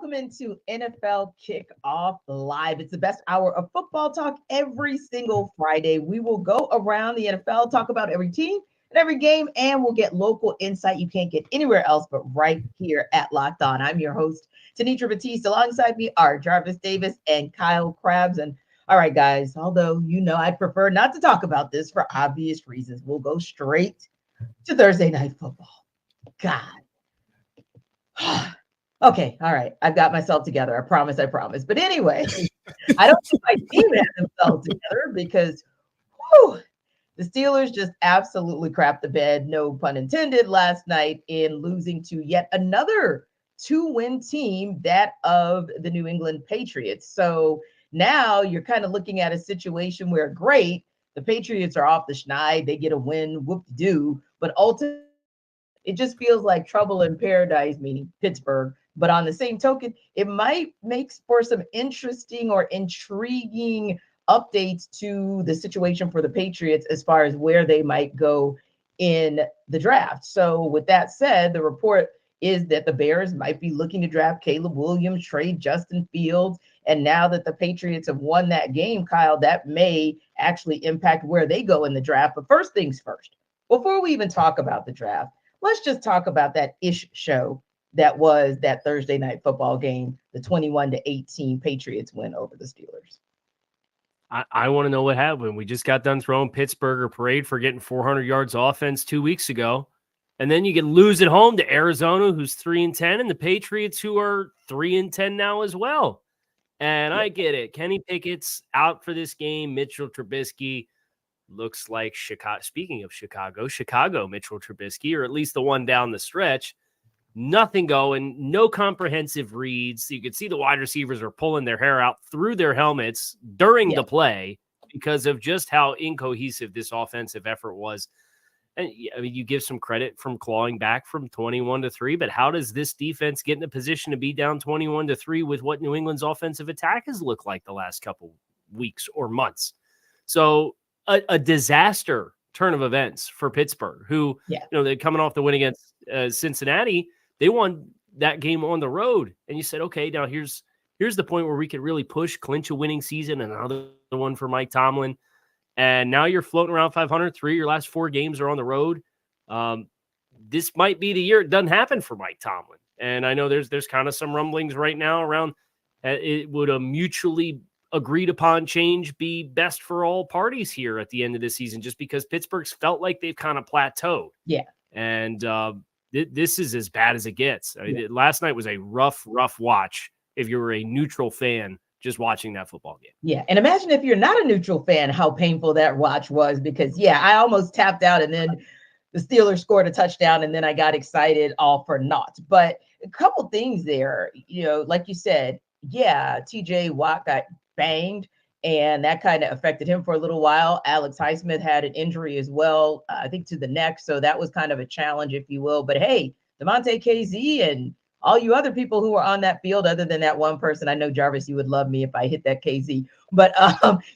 Welcome into NFL Kickoff Live. It's the best hour of football talk every single Friday. We will go around the NFL, talk about every team and every game, and we'll get local insight you can't get anywhere else but right here at Locked On. I'm your host, Tanitra Batiste. Alongside me are Jarvis Davis and Kyle Krabs. And all right, guys, although I'd prefer not to talk about this for obvious reasons, we'll go straight to Thursday Night Football. God. Okay, all right. I've got myself together. I promise. But anyway, I don't think my team has themselves together because the Steelers just absolutely crapped the bed, no pun intended, last night in losing to yet another 2-win team, that of the New England Patriots. So now you're kind of looking at a situation where, great, the Patriots are off the schneid. They get a win, whoop-de-doo. But ultimately, it just feels like trouble in paradise, meaning Pittsburgh. But on the same token, it might make for some interesting or intriguing updates to the situation for the Patriots as far as where they might go in the draft. So with that said, the report is that the Bears might be looking to draft Caleb Williams, trade Justin Fields. And now that the Patriots have won that game, Kyle, that may actually impact where they go in the draft. But first things first, before we even talk about the draft, let's just talk about that ish show that was that Thursday night football game, the 21-18 Patriots win over the Steelers. I want to know what happened. We just got done throwing Pittsburgh a parade for getting 400 yards offense 2 weeks ago. And then you can lose at home to Arizona, who's 3-10, and the Patriots, who are 3-10 now as well. And I get it. Kenny Pickett's out for this game. Mitchell Trubisky looks like Chicago. Speaking of Chicago Mitchell Trubisky, or at least the one down the stretch. Nothing going, no comprehensive reads. You could see the wide receivers are pulling their hair out through their helmets during the play because of just how incohesive this offensive effort was. And I mean, you give some credit from clawing back from 21-3, but how does this defense get in a position to be down 21-3 with what New England's offensive attack has looked like the last couple weeks or months? So a disaster turn of events for Pittsburgh, who, they're coming off the win against Cincinnati. They won that game on the road. And you said, okay, now here's the point where we could really clinch a winning season, another one for Mike Tomlin. And now you're floating around 503. Your last 4 games are on the road. This might be the year it doesn't happen for Mike Tomlin. And I know there's kind of some rumblings right now around it would a mutually agreed upon change be best for all parties here at the end of the season, just because Pittsburgh's felt like they've kind of plateaued. Yeah. And this is as bad as it gets. I mean, last night was a rough watch if you were a neutral fan just watching that football game. Yeah. And imagine if you're not a neutral fan, how painful that watch was, because I almost tapped out and then the Steelers scored a touchdown and then I got excited all for naught. But a couple things there, like you said, TJ Watt got banged and that kind of affected him for a little while. Alex Highsmith had an injury as well, I think to the neck. So that was kind of a challenge, if you will. But hey, DeMonte KZ and all you other people who were on that field, other than that one person, I know, Jarvis, you would love me if I hit that KZ. But,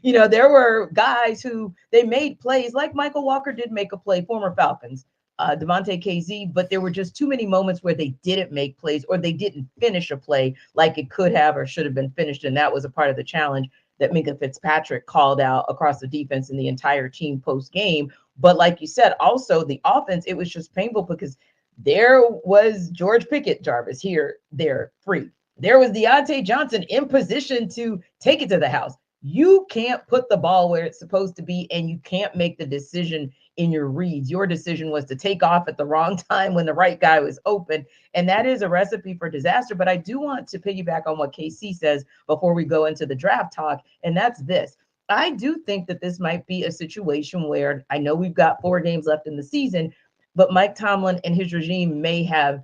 there were guys who they made plays, like Michael Walker did make a play, former Falcons, DeMonte KZ, but there were just too many moments where they didn't make plays or they didn't finish a play like it could have or should have been finished. And that was a part of the challenge that Minka Fitzpatrick called out across the defense and the entire team post-game. But like you said, also the offense, it was just painful because there was George Pickett, Jarvis, there, free. There was Deontay Johnson in position to take it to the house. You can't put the ball where it's supposed to be, and you can't make the decision in your reads. Your decision was to take off at the wrong time when the right guy was open, and that is a recipe for disaster. But I do want to piggyback on what KC says before we go into the draft talk, and that's this. I do think that this might be a situation where I know we've got 4 games left in the season, but Mike Tomlin and his regime may have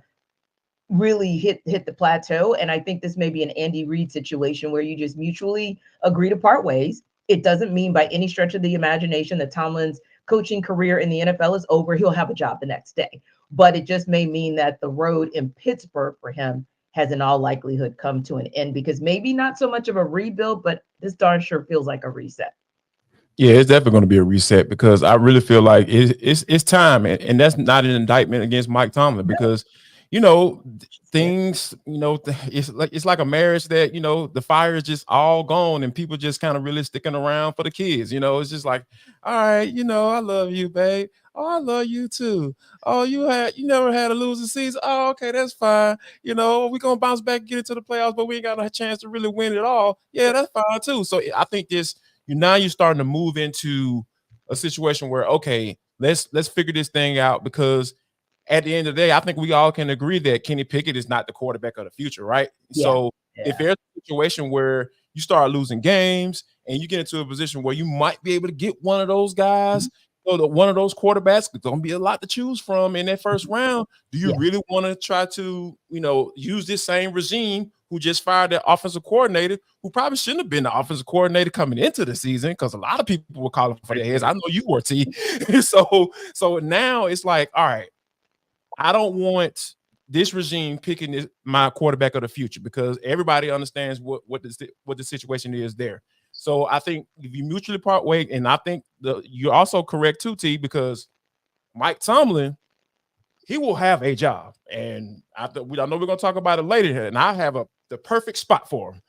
really hit the plateau. And I think this may be an Andy Reid situation where you just mutually agree to part ways. It doesn't mean by any stretch of the imagination that Tomlin's coaching career in the NFL is over. He'll have a job the next day. But it just may mean that the road in Pittsburgh for him has in all likelihood come to an end, because maybe not so much of a rebuild, but this darn sure feels like a reset. Yeah, it's definitely going to be a reset, because I really feel like it's time. And that's not an indictment against Mike Tomlin, because things, it's like a marriage that, the fire is just all gone and people just kind of really sticking around for the kids. It's just like, all right, I love you, babe. Oh, I love you too. Oh, you never had a losing season. Oh, okay, that's fine. We're gonna bounce back and get into the playoffs, but we ain't got a chance to really win it all. Yeah, that's fine too. So I think now you're starting to move into a situation where, okay, let's figure this thing out, because at the end of the day, I think we all can agree that Kenny Pickett is not the quarterback of the future, right? Yeah. So if there's a situation where you start losing games and you get into a position where you might be able to get one of those guys, one of those quarterbacks, there's going to be a lot to choose from in that first round. Do you really want to try to, use this same regime who just fired their offensive coordinator, who probably shouldn't have been the offensive coordinator coming into the season, because a lot of people were calling for their heads. I know you were, T. So now it's like, all right, I don't want this regime picking my quarterback of the future, because everybody understands what the situation is there. So I think if you mutually part ways, and I think you're also correct too, T, because Mike Tomlin, he will have a job, and I know we're going to talk about it later here, and I have the perfect spot for him,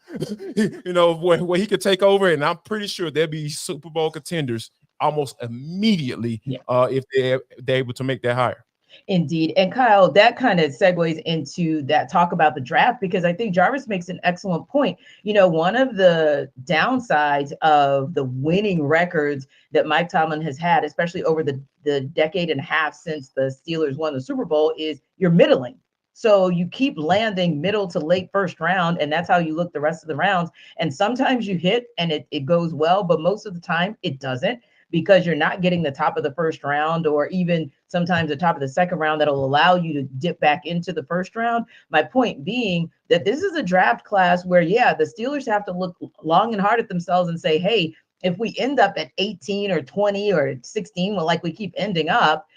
where he could take over, and I'm pretty sure there'll be Super Bowl contenders almost immediately if they're able to make that hire. Indeed. And Kyle, that kind of segues into that talk about the draft, because I think Jarvis makes an excellent point. One of the downsides of the winning records that Mike Tomlin has had, especially over the decade and a half since the Steelers won the Super Bowl, is you're middling. So you keep landing middle to late first round, and that's how you look the rest of the rounds. And sometimes you hit and it goes well, but most of the time it doesn't, because you're not getting the top of the first round, or even sometimes the top of the second round that'll allow you to dip back into the first round. My point being that this is a draft class where, the Steelers have to look long and hard at themselves and say, hey, if we end up at 18 or 20 or 16, well, like we keep ending up,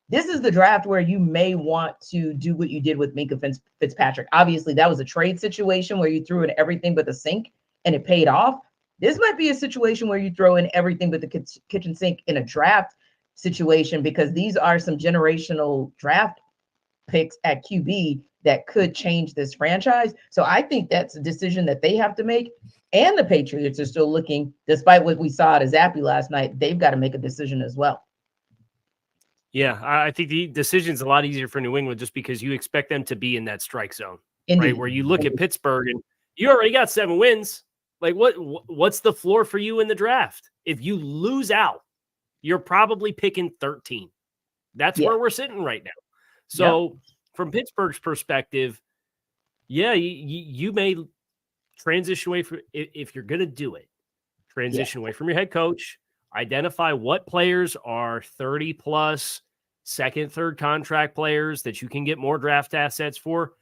this is the draft where you may want to do what you did with Minkah Fitzpatrick. Obviously, that was a trade situation where you threw in everything but the sink and it paid off. This might be a situation where you throw in everything but the kitchen sink in a draft situation, because these are some generational draft picks at QB that could change this franchise. So I think that's a decision that they have to make. And the Patriots are still looking, despite what we saw at Zappy last night, they've got to make a decision as well. Yeah, I think the decision's a lot easier for New England, just because you expect them to be in that strike zone, Indeed. Right? Where you look at Pittsburgh and you already got 7 wins. Like, what's the floor for you in the draft? If you lose out, you're probably picking 13. That's where we're sitting right now. So from Pittsburgh's perspective, you may transition away from, if you're going to do it, transition away from your head coach, identify what players are 30 plus second, third contract players that you can get more draft assets for.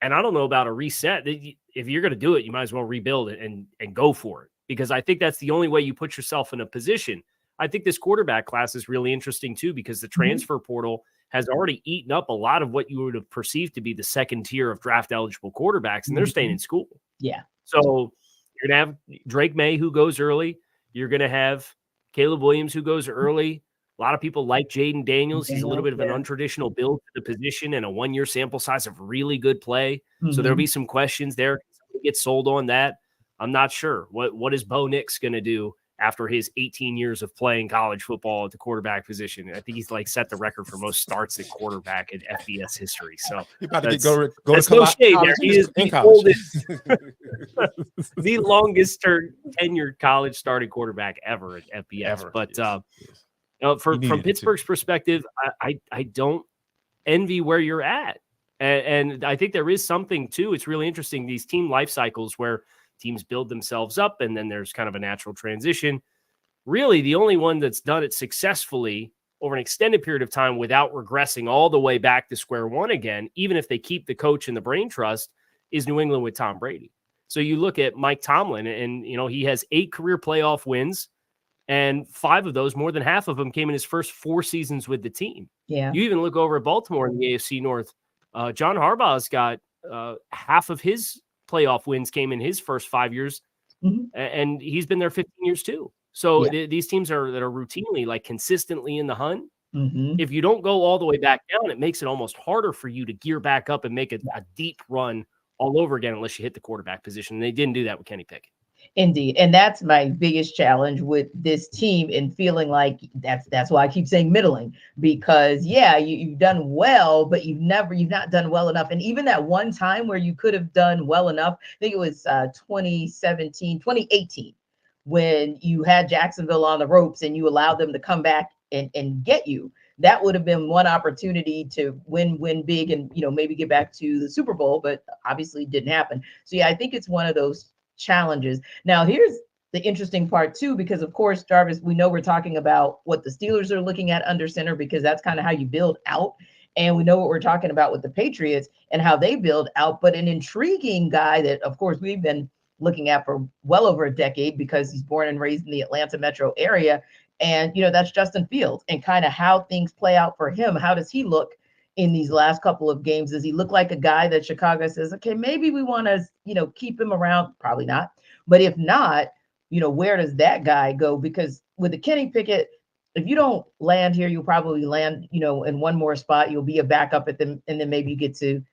And I don't know about a reset. If you're going to do it, you might as well rebuild it and go for it, because I think that's the only way you put yourself in a position. I think this quarterback class is really interesting too, because the transfer portal has already eaten up a lot of what you would have perceived to be the second tier of draft eligible quarterbacks, and they're staying in school. Yeah. So you're going to have Drake May, who goes early. You're going to have Caleb Williams, who goes early. A lot of people like Jaden Daniels. He's a little bit of an untraditional build for the position and a 1-year sample size of really good play. So there'll be some questions there. Get sold on that. I'm not sure. What is Bo Nix going to do after his 18 years of playing college football at the quarterback position? I think he's set the record for most starts at quarterback in FBS history. So he about to go to no shade there. He is the oldest, the longest tenured college starting quarterback ever at FBS. From Pittsburgh's perspective, I don't envy where you're at. And I think there is something too. It's really interesting, these team life cycles where teams build themselves up and then there's kind of a natural transition. Really, the only one that's done it successfully over an extended period of time without regressing all the way back to square one again, even if they keep the coach and the brain trust, is New England with Tom Brady. So you look at Mike Tomlin, and he has 8 career playoff wins, and 5 of those, more than half of them, came in his first 4 seasons with the team. Yeah. You even look over at Baltimore in the AFC North. John Harbaugh's got half of his playoff wins came in his first 5 years, and he's been there 15 years too. So these teams that are routinely consistently in the hunt, Mhm. If you don't go all the way back down, it makes it almost harder for you to gear back up and make a deep run all over again unless you hit the quarterback position. And they didn't do that with Kenny Pickett. Indeed. And that's my biggest challenge with this team, and feeling like that's why I keep saying middling, because you've done well, but you've not done well enough. And even that one time where you could have done well enough, I think it was 2018, when you had Jacksonville on the ropes and you allowed them to come back and get you. That would have been one opportunity to win big and, maybe get back to the Super Bowl, but obviously didn't happen. So I think it's one of those challenges. Now, here's the interesting part too, because of course, Jarvis, we know we're talking about what the Steelers are looking at under center, because that's kind of how you build out. And we know what we're talking about with the Patriots and how they build out. But an intriguing guy that, of course, we've been looking at for well over a decade, because he's born and raised in the Atlanta metro area. And, that's Justin Fields, and kind of how things play out for him. How does he look in these last couple of games? Does he look like a guy that Chicago says, okay, maybe we want to, keep him around? Probably not. But if not, where does that guy go? Because with the Kenny Pickett, if you don't land here, you'll probably land, in one more spot. You'll be a backup at them, and then maybe you get to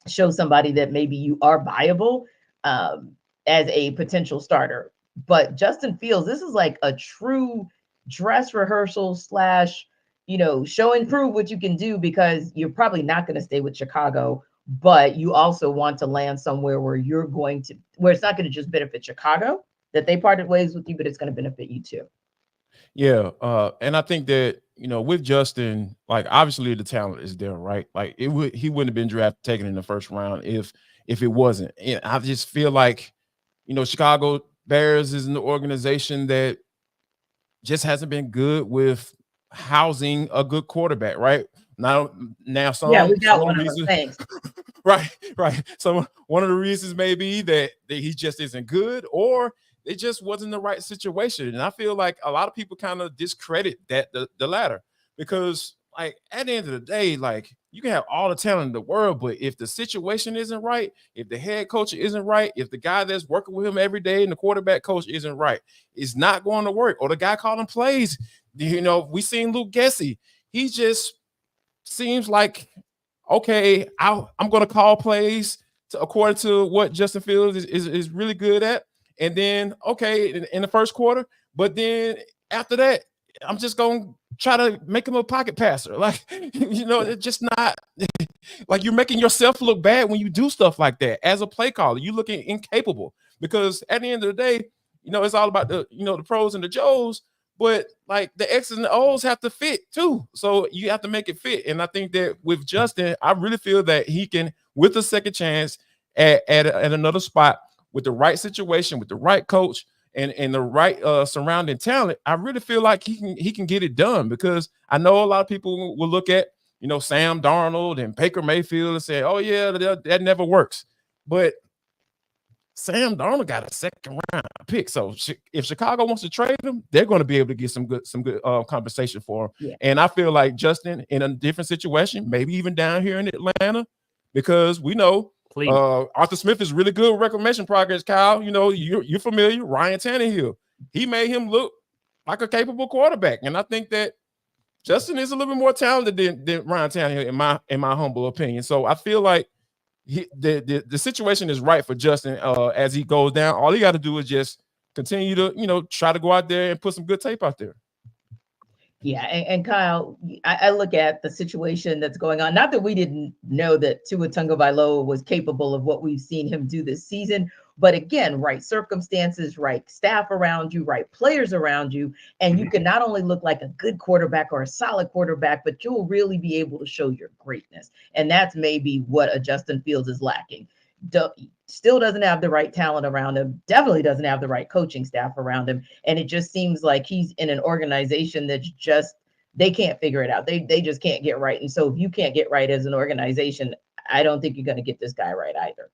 show somebody that maybe you are viable as a potential starter. But Justin Fields, this is like a true dress rehearsal / show and prove what you can do, because you're probably not going to stay with Chicago, but you also want to land somewhere where where it's not going to just benefit Chicago that they parted ways with you, but it's going to benefit you too. Yeah. And I think that, with Justin, like, obviously the talent is there, right? Like, he wouldn't have been taken in the first round if it wasn't. And I just feel like, Chicago Bears is an organization that just hasn't been good with housing a good quarterback, right? Now some we got one of reason, them. Thanks. right. So one of the reasons may be that he just isn't good, or it just wasn't the right situation. And I feel like a lot of people kind of discredit the latter, because, like, at the end of the day, like, you can have all the talent in the world, but if the situation isn't right, if the head coach isn't right, if the guy that's working with him every day and the quarterback coach isn't right, it's not going to work. Or the guy calling plays, we seen Luke Gessie. He just seems like, okay, I'm going to call plays according to what Justin Fields is really good at. And then, okay, in the first quarter, but then after that, I'm just going to try to make him a pocket passer. Like, it's just not like, you're making yourself look bad when you do stuff like that. As a play caller, you looking incapable, because at the end of the day, it's all about the pros and the Joes, but like the X's and the O's have to fit too. So you have to make it fit. And I think that with Justin, I really feel that he can, with a second chance at another spot, with the right situation, with the right coach, and the right surrounding talent, I really feel like he can get it done. Because I know a lot of people will look at, Sam Darnold and Baker Mayfield and say, oh yeah, that never works. But Sam Darnold got a second round pick. So if Chicago wants to trade him, they're going to be able to get some good compensation for him. Yeah. And I feel like Justin, in a different situation, maybe even down here in Atlanta, because we know Arthur Smith is really good with reclamation progress. Kyle, you're familiar. Ryan Tannehill, he made him look like a capable quarterback, and I think that Justin is a little bit more talented than Ryan Tannehill, in my humble opinion. So I feel like the situation is right for Justin as he goes down. All he got to do is just continue to try to go out there and put some good tape out there. Yeah, and Kyle, I look at the situation that's going on. Not that we didn't know that Tua Tagovailoa was capable of what we've seen him do this season, but again, right circumstances, right staff around you, right players around you, and you can not only look like a good quarterback or a solid quarterback, but you'll really be able to show your greatness. And that's maybe what a Justin Fields is lacking. Still doesn't have the right talent around him, definitely doesn't have the right coaching staff around him. And it just seems like he's in an organization that's just, they can't figure it out. They just can't get right. And so if you can't get right as an organization, I don't think you're going to get this guy right either.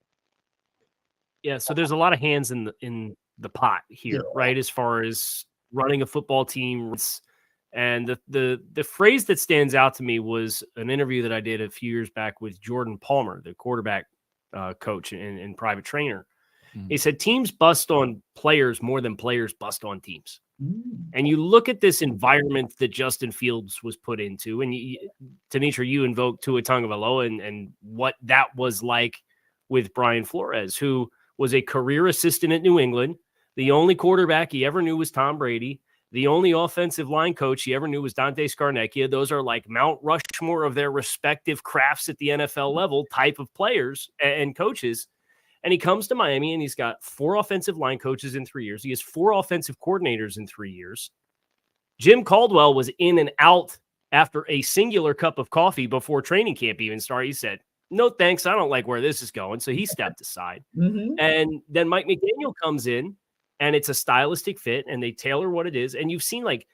Yeah, so there's a lot of hands in the pot here, right? As far as running a football team. And the phrase that stands out to me was an interview that I did a few years back with Jordan Palmer, the quarterback coach and private trainer. He said teams bust on players more than players bust on teams. And you look at this environment that Justin Fields was put into, and Tanisha, you invoked Tua Tagovailoa and what that was like with Brian Flores, who was a career assistant at New England. The only quarterback he ever knew was Tom Brady. The only offensive line coach he ever knew was Dante Scarnecchia. Those are like Mount Rushmore of their respective crafts at the NFL level type of players and coaches. And he comes to Miami and he's got 4 offensive line coaches in 3 years. He has 4 offensive coordinators in 3 years. Jim Caldwell was in and out after a singular cup of coffee before training camp even started. He said, no, thanks. I don't like where this is going. So he stepped aside. And then Mike McDaniel comes in and it's a stylistic fit and they tailor what it is. And you've seen like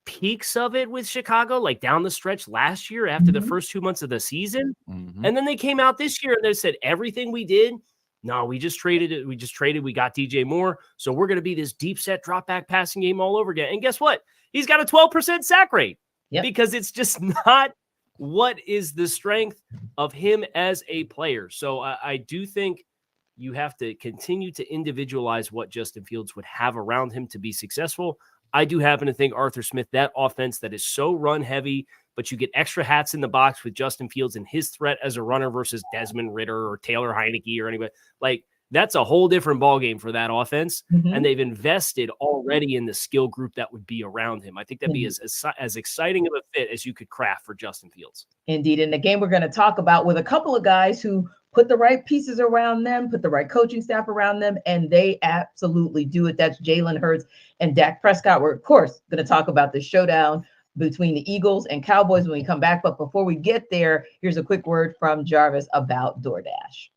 peaks of it with Chicago, like down the stretch last year after the first 2 months of the season. And then they came out this year and they said, everything we did, no, we just traded it. We got DJ Moore. So we're going to be this deep set drop back passing game all over again. And guess what? He's got a 12% sack rate because it's just not what is the strength of him as a player. So I do think you have to continue to individualize what Justin Fields would have around him to be successful. I do happen to think Arthur Smith, that offense that is so run heavy, but you get extra hats in the box with Justin Fields and his threat as a runner versus Desmond Ridder or Taylor Heineke or anybody. Like, that's a whole different ballgame for that offense. And they've invested already in the skill group that would be around him. I think that'd be as exciting of a fit as you could craft for Justin Fields. Indeed. And the game we're going to talk about with a couple of guys who put the right pieces around them, put the right coaching staff around them, and they absolutely do it. That's Jalen Hurts and Dak Prescott. We're, of course, going to talk about the showdown between the Eagles and Cowboys when we come back. But before we get there, here's a quick word from Jarvis about DoorDash.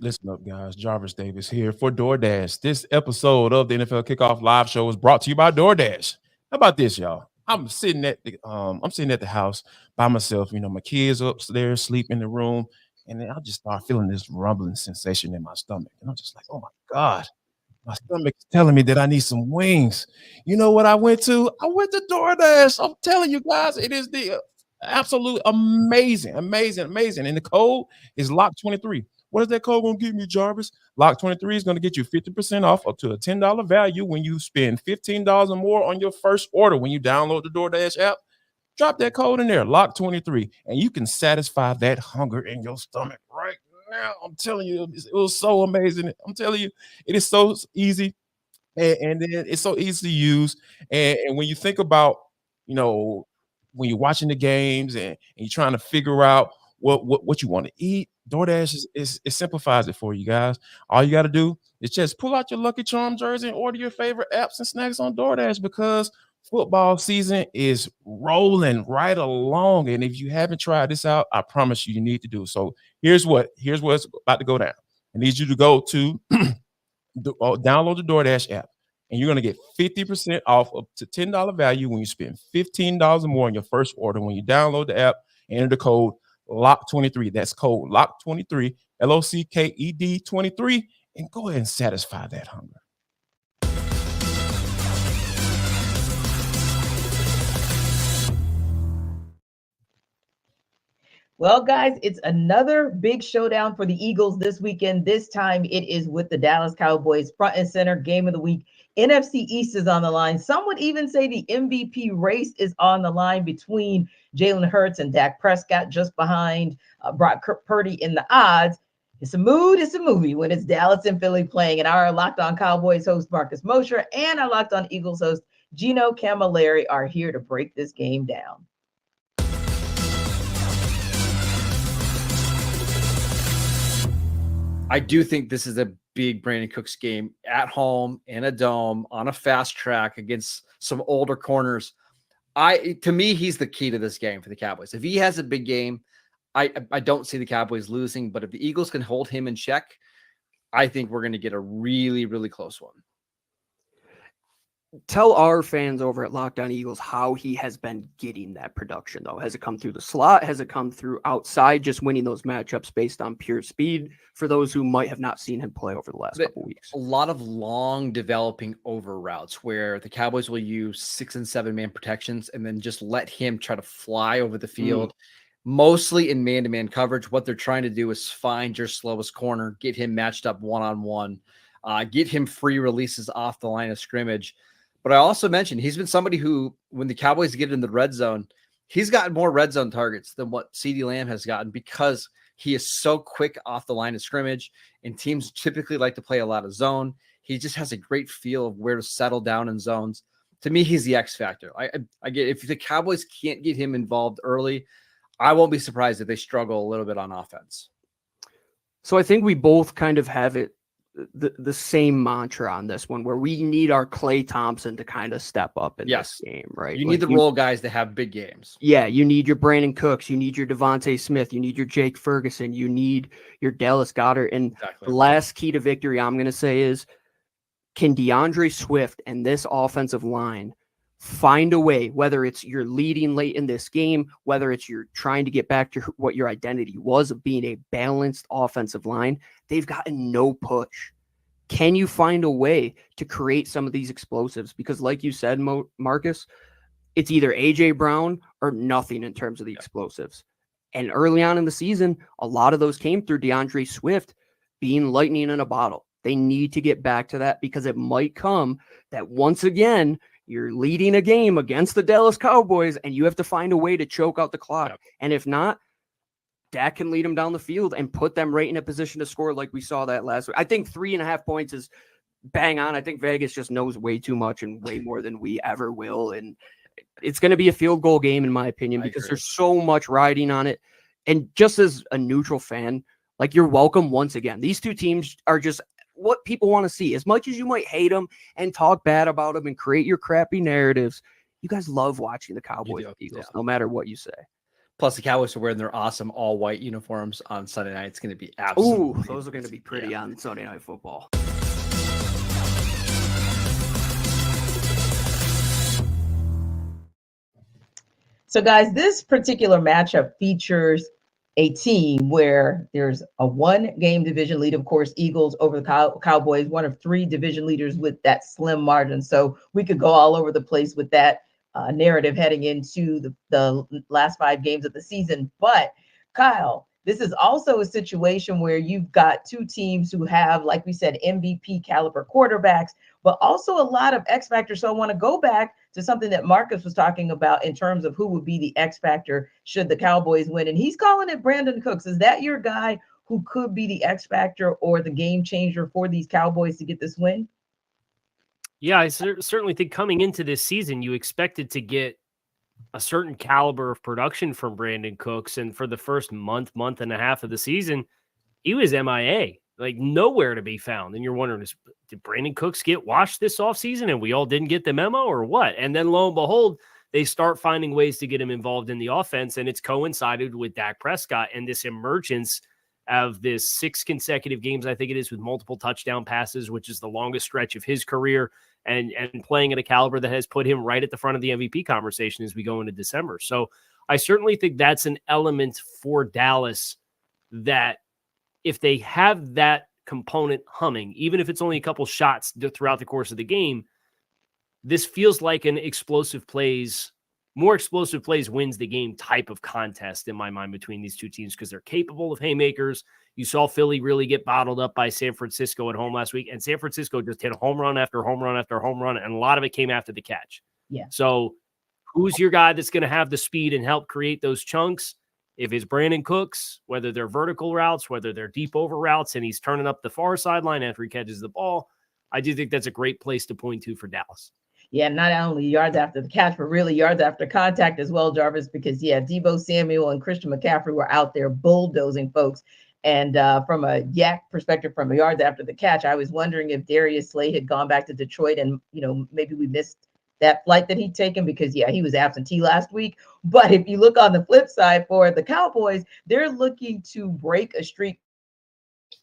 Listen up, guys. Jarvis Davis here for DoorDash. This episode of the NFL Kickoff Live Show is brought to you by DoorDash. How about this, y'all? I'm sitting at the house by myself. You know, my kids upstairs sleep in the room, and then I just start feeling this rumbling sensation in my stomach, and I'm just like, oh my God, my stomach is telling me that I need some wings. You know what I went to? I went to DoorDash. I'm telling you guys, it is the absolute amazing. And the code is LOCK23. What is that code going to give me, Jarvis? LOCK23 is going to get you 50% off up to a $10 value when you spend $15 or more on your first order. When you download the DoorDash app, drop that code in there, LOCK23, and you can satisfy that hunger in your stomach right now. I'm telling you, it was so amazing. I'm telling you, it is so easy, and then it's so easy to use. And when you think about, you know, when you're watching the games and you're trying to figure out what you want to eat, DoorDash it simplifies it for you guys. All you got to do is just pull out your Lucky Charm jersey and order your favorite apps and snacks on DoorDash, because football season is rolling right along. And if you haven't tried this out, I promise you need to do. So here's what's about to go down. I need you to go to download the DoorDash app, and you're going to get 50% off up to $10 value when you spend $15 or more on your first order. When you download the app, enter the code LOCK23. That's code LOCK23, LOCKED 23, and go ahead and satisfy that hunger. Well, guys, it's another big showdown for the Eagles this weekend. This time it is with the Dallas Cowboys, front and center, game of the week. NFC East is on the line. Some would even say the MVP race is on the line between Jalen Hurts and Dak Prescott, just behind Brock Purdy in the odds. It's a mood, it's a movie when it's Dallas and Philly playing. And our Locked On Cowboys host, Marcus Mosher, and our Locked On Eagles host, Gino Camilleri, are here to break this game down. I do think this is a big Brandon Cooks game at home in a dome on a fast track against some older corners. To me, he's the key to this game for the Cowboys. If he has a big game, I don't see the Cowboys losing, but if the Eagles can hold him in check, I think we're going to get a really, really close one. Tell our fans over at Locked On Eagles how he has been getting that production, though. Has it come through the slot? Has it come through outside, just winning those matchups based on pure speed for those who might have not seen him play over the last couple weeks? A lot of long developing over routes where the Cowboys will use 6 and 7 man protections and then just let him try to fly over the field. mostly in man-to-man coverage. What they're trying to do is find your slowest corner, get him matched up one-on-one, get him free releases off the line of scrimmage. But I also mentioned he's been somebody who, when the Cowboys get in the red zone, he's gotten more red zone targets than what CeeDee Lamb has gotten because he is so quick off the line of scrimmage, and teams typically like to play a lot of zone. He just has a great feel of where to settle down in zones. To me, he's the X factor. I get, if the Cowboys can't get him involved early, I won't be surprised if they struggle a little bit on offense. So I think we both kind of have it the same mantra on this one, where we need our Klay Thompson to kind of step up in this game, right? You need the role guys to have big games. Yeah, you need your Brandon Cooks, you need your Devontae Smith, you need your Jake Ferguson, you need your Dallas Goedert. And the last key to victory I'm going to say is, can DeAndre Swift and this offensive line find a way, whether it's you're leading late in this game, whether it's you're trying to get back to what your identity was of being a balanced offensive line, they've gotten no push. Can you find a way to create some of these explosives? Because like you said, Marcus, it's either A.J. Brown or nothing in terms of the explosives. And early on in the season, a lot of those came through DeAndre Swift being lightning in a bottle. They need to get back to that, because it might come that once again, you're leading a game against the Dallas Cowboys and you have to find a way to choke out the clock. Yep. And if not, Dak can lead them down the field and put them right in a position to score like we saw that last week. I think 3.5 points is bang on. I think Vegas just knows way too much and way more than we ever will. And it's going to be a field goal game, in my opinion, because there's so much riding on it. And just as a neutral fan, like, you're welcome once again. These two teams are just what people want to see. As much as you might hate them and talk bad about them and create your crappy narratives, you guys love watching the Cowboys and Eagles, no matter what you say. Plus, the Cowboys are wearing their awesome all-white uniforms on Sunday night. It's going to be absolutely. Ooh, those are going to be pretty on Sunday Night Football. So, guys, this particular matchup features a team where there's a 1-game division lead, of course, Eagles over the Cowboys, one of 3 division leaders with that slim margin. So we could go all over the place with that narrative heading into the last 5 games of the season. But Kyle, this is also a situation where you've got 2 teams who have, like we said, MVP caliber quarterbacks, but also a lot of X factor. So I want to go back to something that Marcus was talking about in terms of who would be the X factor should the Cowboys win. And he's calling it Brandon Cooks. Is that your guy who could be the X factor or the game changer for these Cowboys to get this win? Yeah, I certainly think coming into this season, you expected to get a certain caliber of production from Brandon Cooks. And for the first month and a half of the season, he was MIA, like nowhere to be found. And you're wondering, did Brandon Cooks get washed this offseason and we all didn't get the memo or what? And then lo and behold, they start finding ways to get him involved in the offense. And it's coincided with Dak Prescott and this emergence of this 6 consecutive games, I think it is, with multiple touchdown passes, which is the longest stretch of his career, and playing at a caliber that has put him right at the front of the MVP conversation as we go into December. So I certainly think that's an element for Dallas that if they have that component humming, even if it's only a couple shots throughout the course of the game, this feels like an more explosive plays wins the game type of contest in my mind between these 2 teams, because they're capable of haymakers. You saw Philly really get bottled up by San Francisco at home last week, and San Francisco just hit home run after home run after home run, and a lot of it came after the catch. Yeah. So who's your guy that's going to have the speed and help create those chunks? If it's Brandon Cooks, whether they're vertical routes, whether they're deep over routes, and he's turning up the far sideline after he catches the ball, I do think that's a great place to point to for Dallas. Yeah, not only yards after the catch, but really yards after contact as well, Jarvis, because, Deebo Samuel and Christian McCaffrey were out there bulldozing folks. And from a yak perspective, from a yards after the catch, I was wondering if Darius Slay had gone back to Detroit and, maybe we missed that flight that he'd taken because, he was absentee last week. But if you look on the flip side for the Cowboys, they're looking to break a streak.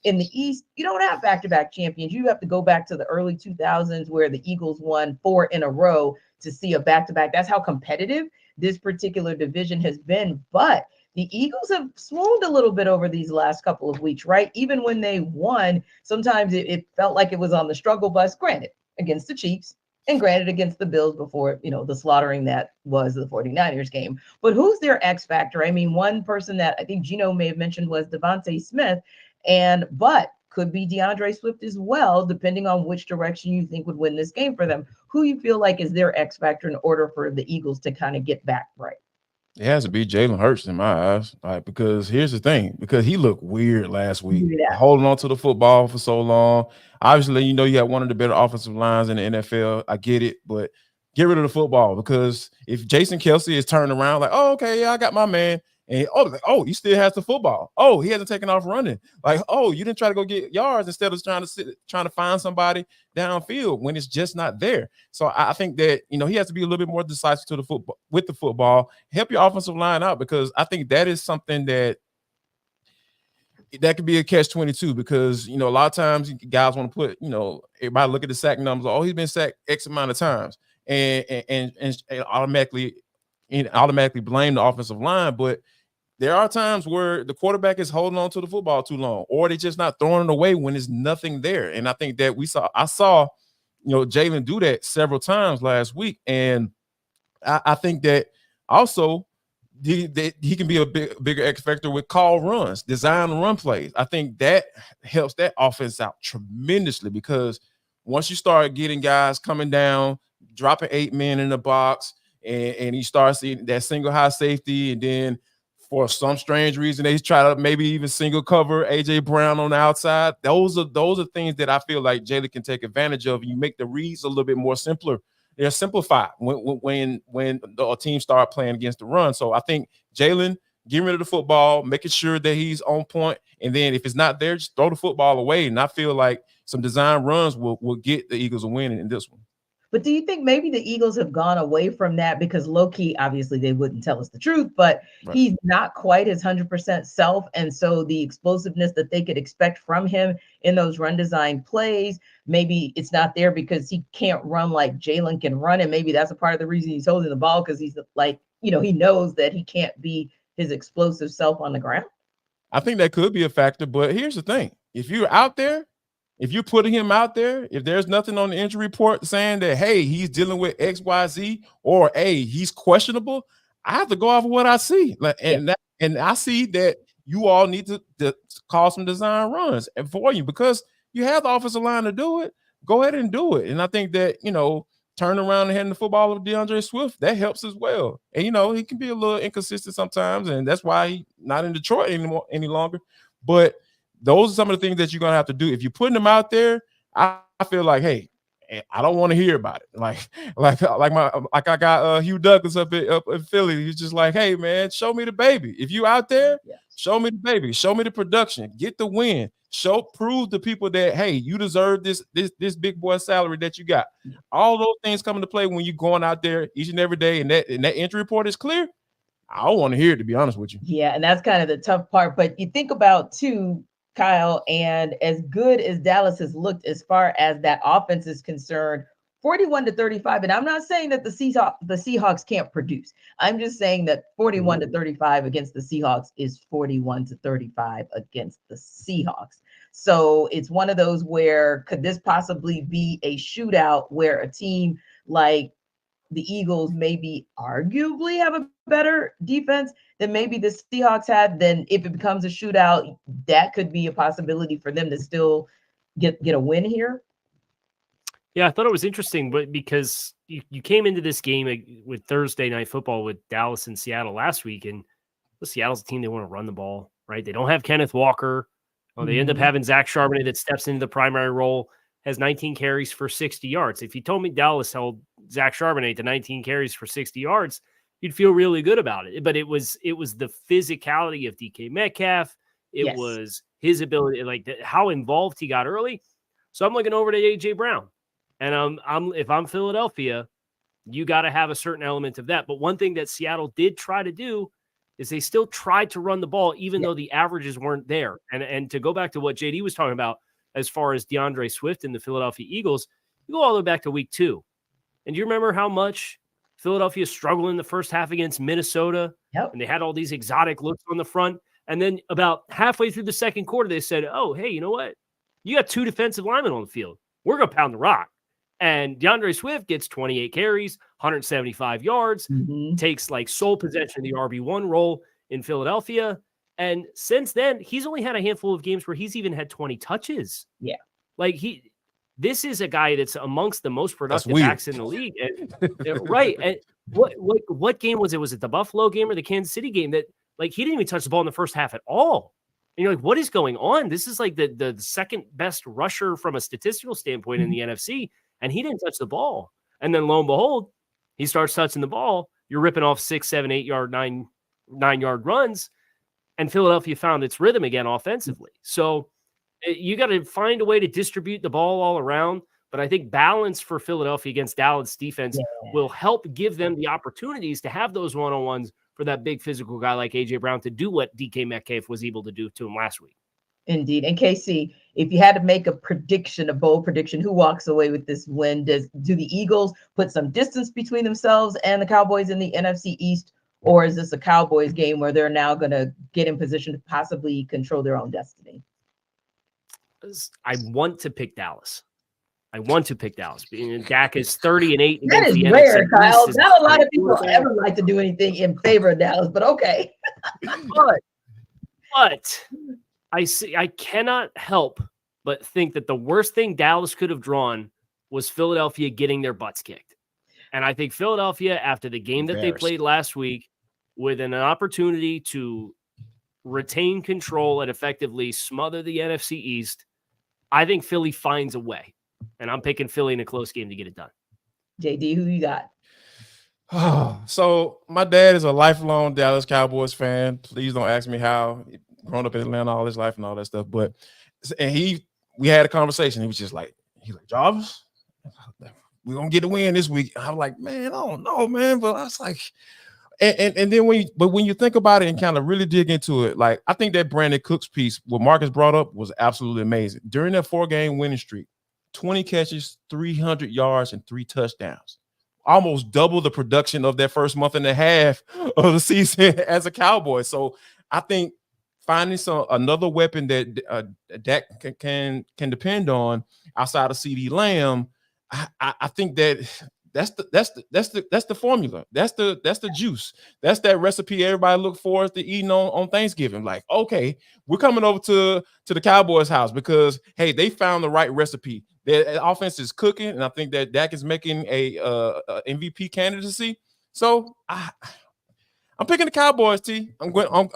In the East, you don't have back-to-back champions. You have to go back to the early 2000s where the Eagles won 4 in a row to see a back-to-back. That's how competitive this particular division has been. But the Eagles have swooned a little bit over these last couple of weeks, right? Even when they won, sometimes it felt like it was on the struggle bus, granted, against the Chiefs. And granted, against the Bills before, the slaughtering that was the 49ers game. But who's their X factor? I mean, one person that I think Gino may have mentioned was Devontae Smith, but could be DeAndre Swift as well, depending on which direction you think would win this game for them. Who you feel like is their X factor in order for the Eagles to kind of get back right? It has to be Jalen Hurts in my eyes, because here's the thing, because he looked weird last week, holding on to the football for so long. Obviously, you have one of the better offensive lines in the NFL. I get it, but get rid of the football, because if Jason Kelce is turning around like, oh, okay, yeah, I got my man, and he still has the football. Oh, he hasn't taken off running. Like, oh, you didn't try to go get yards instead of trying to find somebody downfield when it's just not there. So I think that he has to be a little bit more decisive to the football with the football. Help your offensive line out, because I think that is something that could be a catch-22, because a lot of times guys want to put everybody look at the sack numbers. Oh, he's been sacked X amount of times, and automatically blame the offensive line, but there are times where the quarterback is holding on to the football too long, or they're just not throwing it away when there's nothing there. And I think that I saw Jalen do that several times last week. And I think that also he can be a bigger X factor with call runs, design run plays. I think that helps that offense out tremendously, because once you start getting guys coming down, dropping 8 men in the box, and you start seeing that single high safety, and then for some strange reason they try to maybe even single cover AJ Brown on the outside. Those are things that I feel like Jalen can take advantage of. You make the reads a little bit more simpler. They're simplified when the team start playing against the run. So I think Jalen getting rid of the football, making sure that he's on point, and then if it's not there, just throw the football away. And I feel like some design runs will get the Eagles a win in this one. But do you think maybe the Eagles have gone away from that because low-key, obviously they wouldn't tell us the truth, but he's not quite his 100% self. And so the explosiveness that they could expect from him in those run design plays, maybe it's not there because he can't run like Jalen can run. And maybe that's a part of the reason he's holding the ball, because he's like, he knows that he can't be his explosive self on the ground. I think that could be a factor. But here's the thing. If you're out there, if you're putting him out there, if there's nothing on the injury report saying that, hey, he's dealing with X, Y, Z, or hey, he's questionable, I have to go off of what I see. And I see that you all need to call some design runs for you, because you have the offensive line to do it. Go ahead and do it. And I think that, turn around and handing the football of DeAndre Swift, that helps as well. And, he can be a little inconsistent sometimes, and that's why he's not in Detroit any longer. But those are some of the things that you're going to have to do. If you're putting them out there, I feel like, hey, I don't want to hear about it. Like I got Hugh Douglas up in Philly. He's just like, hey, man, show me the baby. If you out there, show me the baby. Show me the production. Get the win. Prove to people that, hey, you deserve this big boy salary that you got. All those things come into play when you're going out there each and every day, and that injury report is clear. I don't want to hear it, to be honest with you. Yeah, and that's kind of the tough part. But you think about, too, Kyle, and as good as Dallas has looked as far as that offense is concerned, 41-35. And I'm not saying that the Seahawks can't produce. I'm just saying that 41-35 against the Seahawks is 41-35 against the Seahawks. So it's one of those where could this possibly be a shootout where a team like the Eagles maybe arguably have a better defense than maybe the Seahawks had? Then if it becomes a shootout, that could be a possibility for them to still get a win here. Yeah, I thought it was interesting, but because you came into this game with Thursday Night Football with Dallas and Seattle last week, and Seattle's a team, they want to run the ball, right? They don't have Kenneth Walker. They end up having Zach Charbonnet that steps into the primary role, has 19 carries for 60 yards. If you told me Dallas held Zach Charbonnet to 19 carries for 60 yards, you'd feel really good about it. But it was the physicality of DK Metcalf. It was his ability, how involved he got early. So I'm looking over to AJ Brown. And if I'm Philadelphia, you got to have a certain element of that. But one thing that Seattle did try to do is they still tried to run the ball, even though the averages weren't there. And to go back to what JD was talking about, as far as DeAndre Swift and the Philadelphia Eagles, you go all the way back to week 2. And do you remember how much Philadelphia struggled in the first half against Minnesota? And they had all these exotic looks on the front. And then about halfway through the second quarter, they said, oh, hey, you know what? You got 2 defensive linemen on the field. We're going to pound the rock. And DeAndre Swift gets 28 carries, 175 yards, Mhm. takes like sole possession of the RB1 role in Philadelphia. And since then, he's only had a handful of games where he's even had 20 touches. Yeah. Like this is a guy that's amongst the most productive weird. backs in the league. And, right. And what game was it? Was it the Buffalo game or the Kansas City game that like he didn't even touch the ball in the first half at all? And you're like, what is going on? This is like the second best rusher from a statistical standpoint in the NFC, and he didn't touch the ball. And then lo and behold, he starts touching the ball. You're ripping off 6, 7, 8 yard, 9-yard runs, and Philadelphia found its rhythm again offensively. So you got to find a way to distribute the ball all around. But I think balance for Philadelphia against Dallas defense will help give them the opportunities to have those one-on-ones for that big physical guy like A.J. Brown to do what DK Metcalf was able to do to him last week. Indeed. And KC, if you had to make a prediction, a bold prediction, who walks away with this win? Do the Eagles put some distance between themselves and the Cowboys in the NFC East? Or is this a Cowboys game where they're now going to get in position to possibly control their own destiny? I want to pick Dallas. Dak is 30-8. That is rare, Kyle. Not a lot of people ever like to do anything in favor of Dallas, but okay. but I cannot help but think that the worst thing Dallas could have drawn was Philadelphia getting their butts kicked. And I think Philadelphia, after the game that they played last week, with an opportunity to retain control and effectively smother the NFC East, I think Philly finds a way. And I'm picking Philly in a close game to get it done. JD, who you got? So my dad is a lifelong Dallas Cowboys fan. Please don't ask me how. Grown up in Atlanta all his life and all that stuff. But we had a conversation. He was just like, Jarvis, we're gonna get a win this week. I was like, man, I don't know, man. But I was like, and then when you think about it and kind of really dig into it, like I think that Brandon Cooks piece, what Marcus brought up, was absolutely amazing. During that 4-game winning streak, 20 catches, 300 yards, and 3 touchdowns. Almost double the production of that first month and a half of the season as a Cowboy. So I think finding another weapon that Dak can depend on outside of CeeDee Lamb, I think that's the formula. That's the juice. That's that recipe everybody look forward to eating on Thanksgiving. Like, okay, we're coming over to the Cowboys' house because hey, they found the right recipe. Their offense is cooking, and I think that Dak is making a MVP candidacy. So I'm picking the Cowboys, T. I'm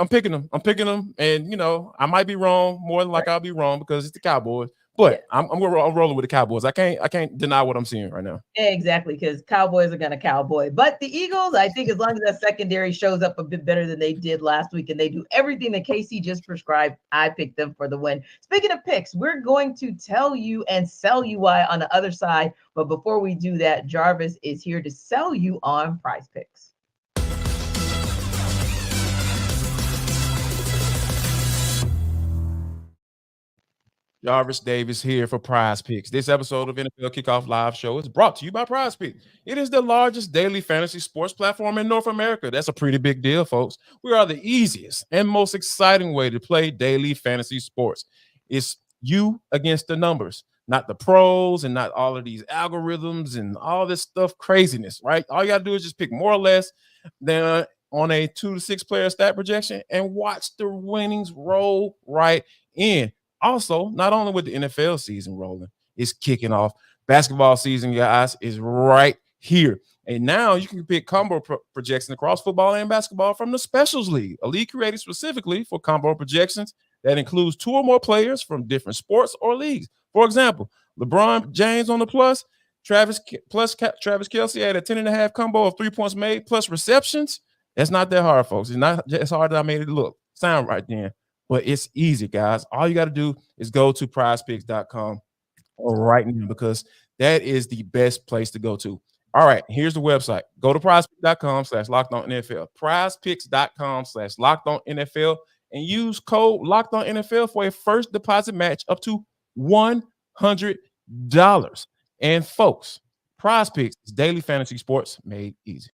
picking them. I'm picking them, and I might be wrong. More than like I'll be wrong because it's the Cowboys. But I'm rolling with the Cowboys. I can't deny what I'm seeing right now. Exactly, because Cowboys are going to cowboy. But the Eagles, I think as long as that secondary shows up a bit better than they did last week and they do everything that KC just prescribed, I picked them for the win. Speaking of picks, we're going to tell you and sell you why on the other side. But before we do that, Jarvis is here to sell you on Prize Picks. Jarvis Davis here for Prize Picks. This episode of NFL Kickoff Live Show is brought to you by Prize Picks. It is the largest daily fantasy sports platform in North America. That's a pretty big deal, folks. We are the easiest and most exciting way to play daily fantasy sports. It's you against the numbers, not the pros and not all of these algorithms and all this stuff craziness, right? All you got to do is just pick more or less than on a 2 to 6 player stat projection and watch the winnings roll right in. Also, not only with the NFL season rolling, it's kicking off. Basketball season, guys, is right here. And now you can pick combo projections across football and basketball from the Specials League, a league created specifically for combo projections that includes 2 or more players from different sports or leagues. For example, LeBron James on the plus Travis Kelce had a 10.5 combo of 3 points made plus receptions. That's not that hard, folks. It's not as hard as I made it look. Sound right then. But it's easy, guys. All you got to do is go to prizepicks.com right now because that is the best place to go to. All right, here's the website. Go to prizepicks.com/lockedonnfl. Prizepicks.com/lockedonnfl and use code LOCKEDONNFL for a first deposit match up to $100. And folks, Prize Picks is daily fantasy sports made easy.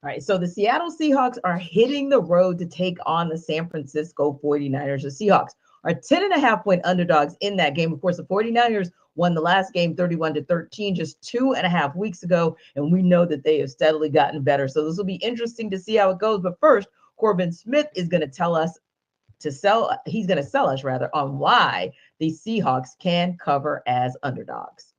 All right, so the Seattle Seahawks are hitting the road to take on the San Francisco 49ers. The Seahawks are 10.5-point underdogs in that game. Of course, the 49ers won the last game 31-13 just 2.5 weeks ago, and we know that they have steadily gotten better. So this will be interesting to see how it goes. But first, Corbin Smith is going to tell us he's going to sell us rather on why the Seahawks can cover as underdogs.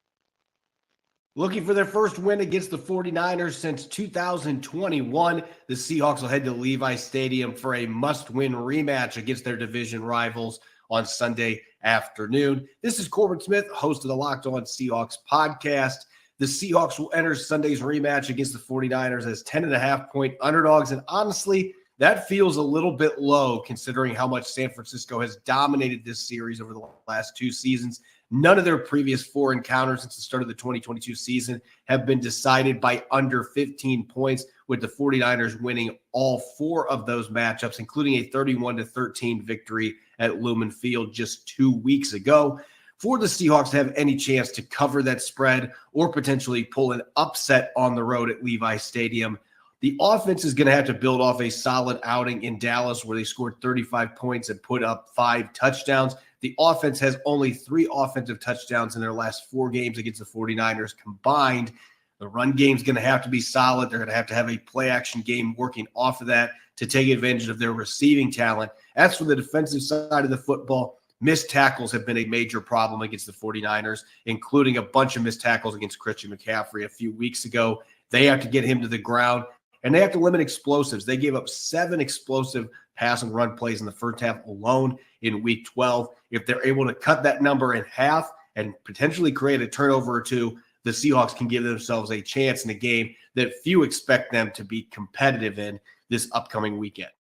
Looking for their first win against the 49ers since 2021, the Seahawks will head to Levi Stadium for a must-win rematch against their division rivals on Sunday afternoon. This is Corbin Smith, host of the Locked On Seahawks podcast. The Seahawks will enter Sunday's rematch against the 49ers as 10.5-point underdogs, and honestly, that feels a little bit low considering how much San Francisco has dominated this series over the last 2 seasons. None of their previous 4 encounters since the start of the 2022 season have been decided by under 15 points, with the 49ers winning all 4 of those matchups, including a 31-13 victory at Lumen Field just 2 weeks ago. For the Seahawks to have any chance to cover that spread or potentially pull an upset on the road at Levi Stadium, the offense is going to have to build off a solid outing in Dallas where they scored 35 points and put up 5 touchdowns. The offense has only 3 offensive touchdowns in their last 4 games against the 49ers combined. The run game's going to have to be solid. They're going to have a play-action game working off of that to take advantage of their receiving talent. As for the defensive side of the football, missed tackles have been a major problem against the 49ers, including a bunch of missed tackles against Christian McCaffrey a few weeks ago. They have to get him to the ground, and they have to limit explosives. They gave up 7 explosive pass and run plays in the first half alone in week 12. If they're able to cut that number in half and potentially create a turnover or 2, the Seahawks can give themselves a chance in a game that few expect them to be competitive in this upcoming weekend.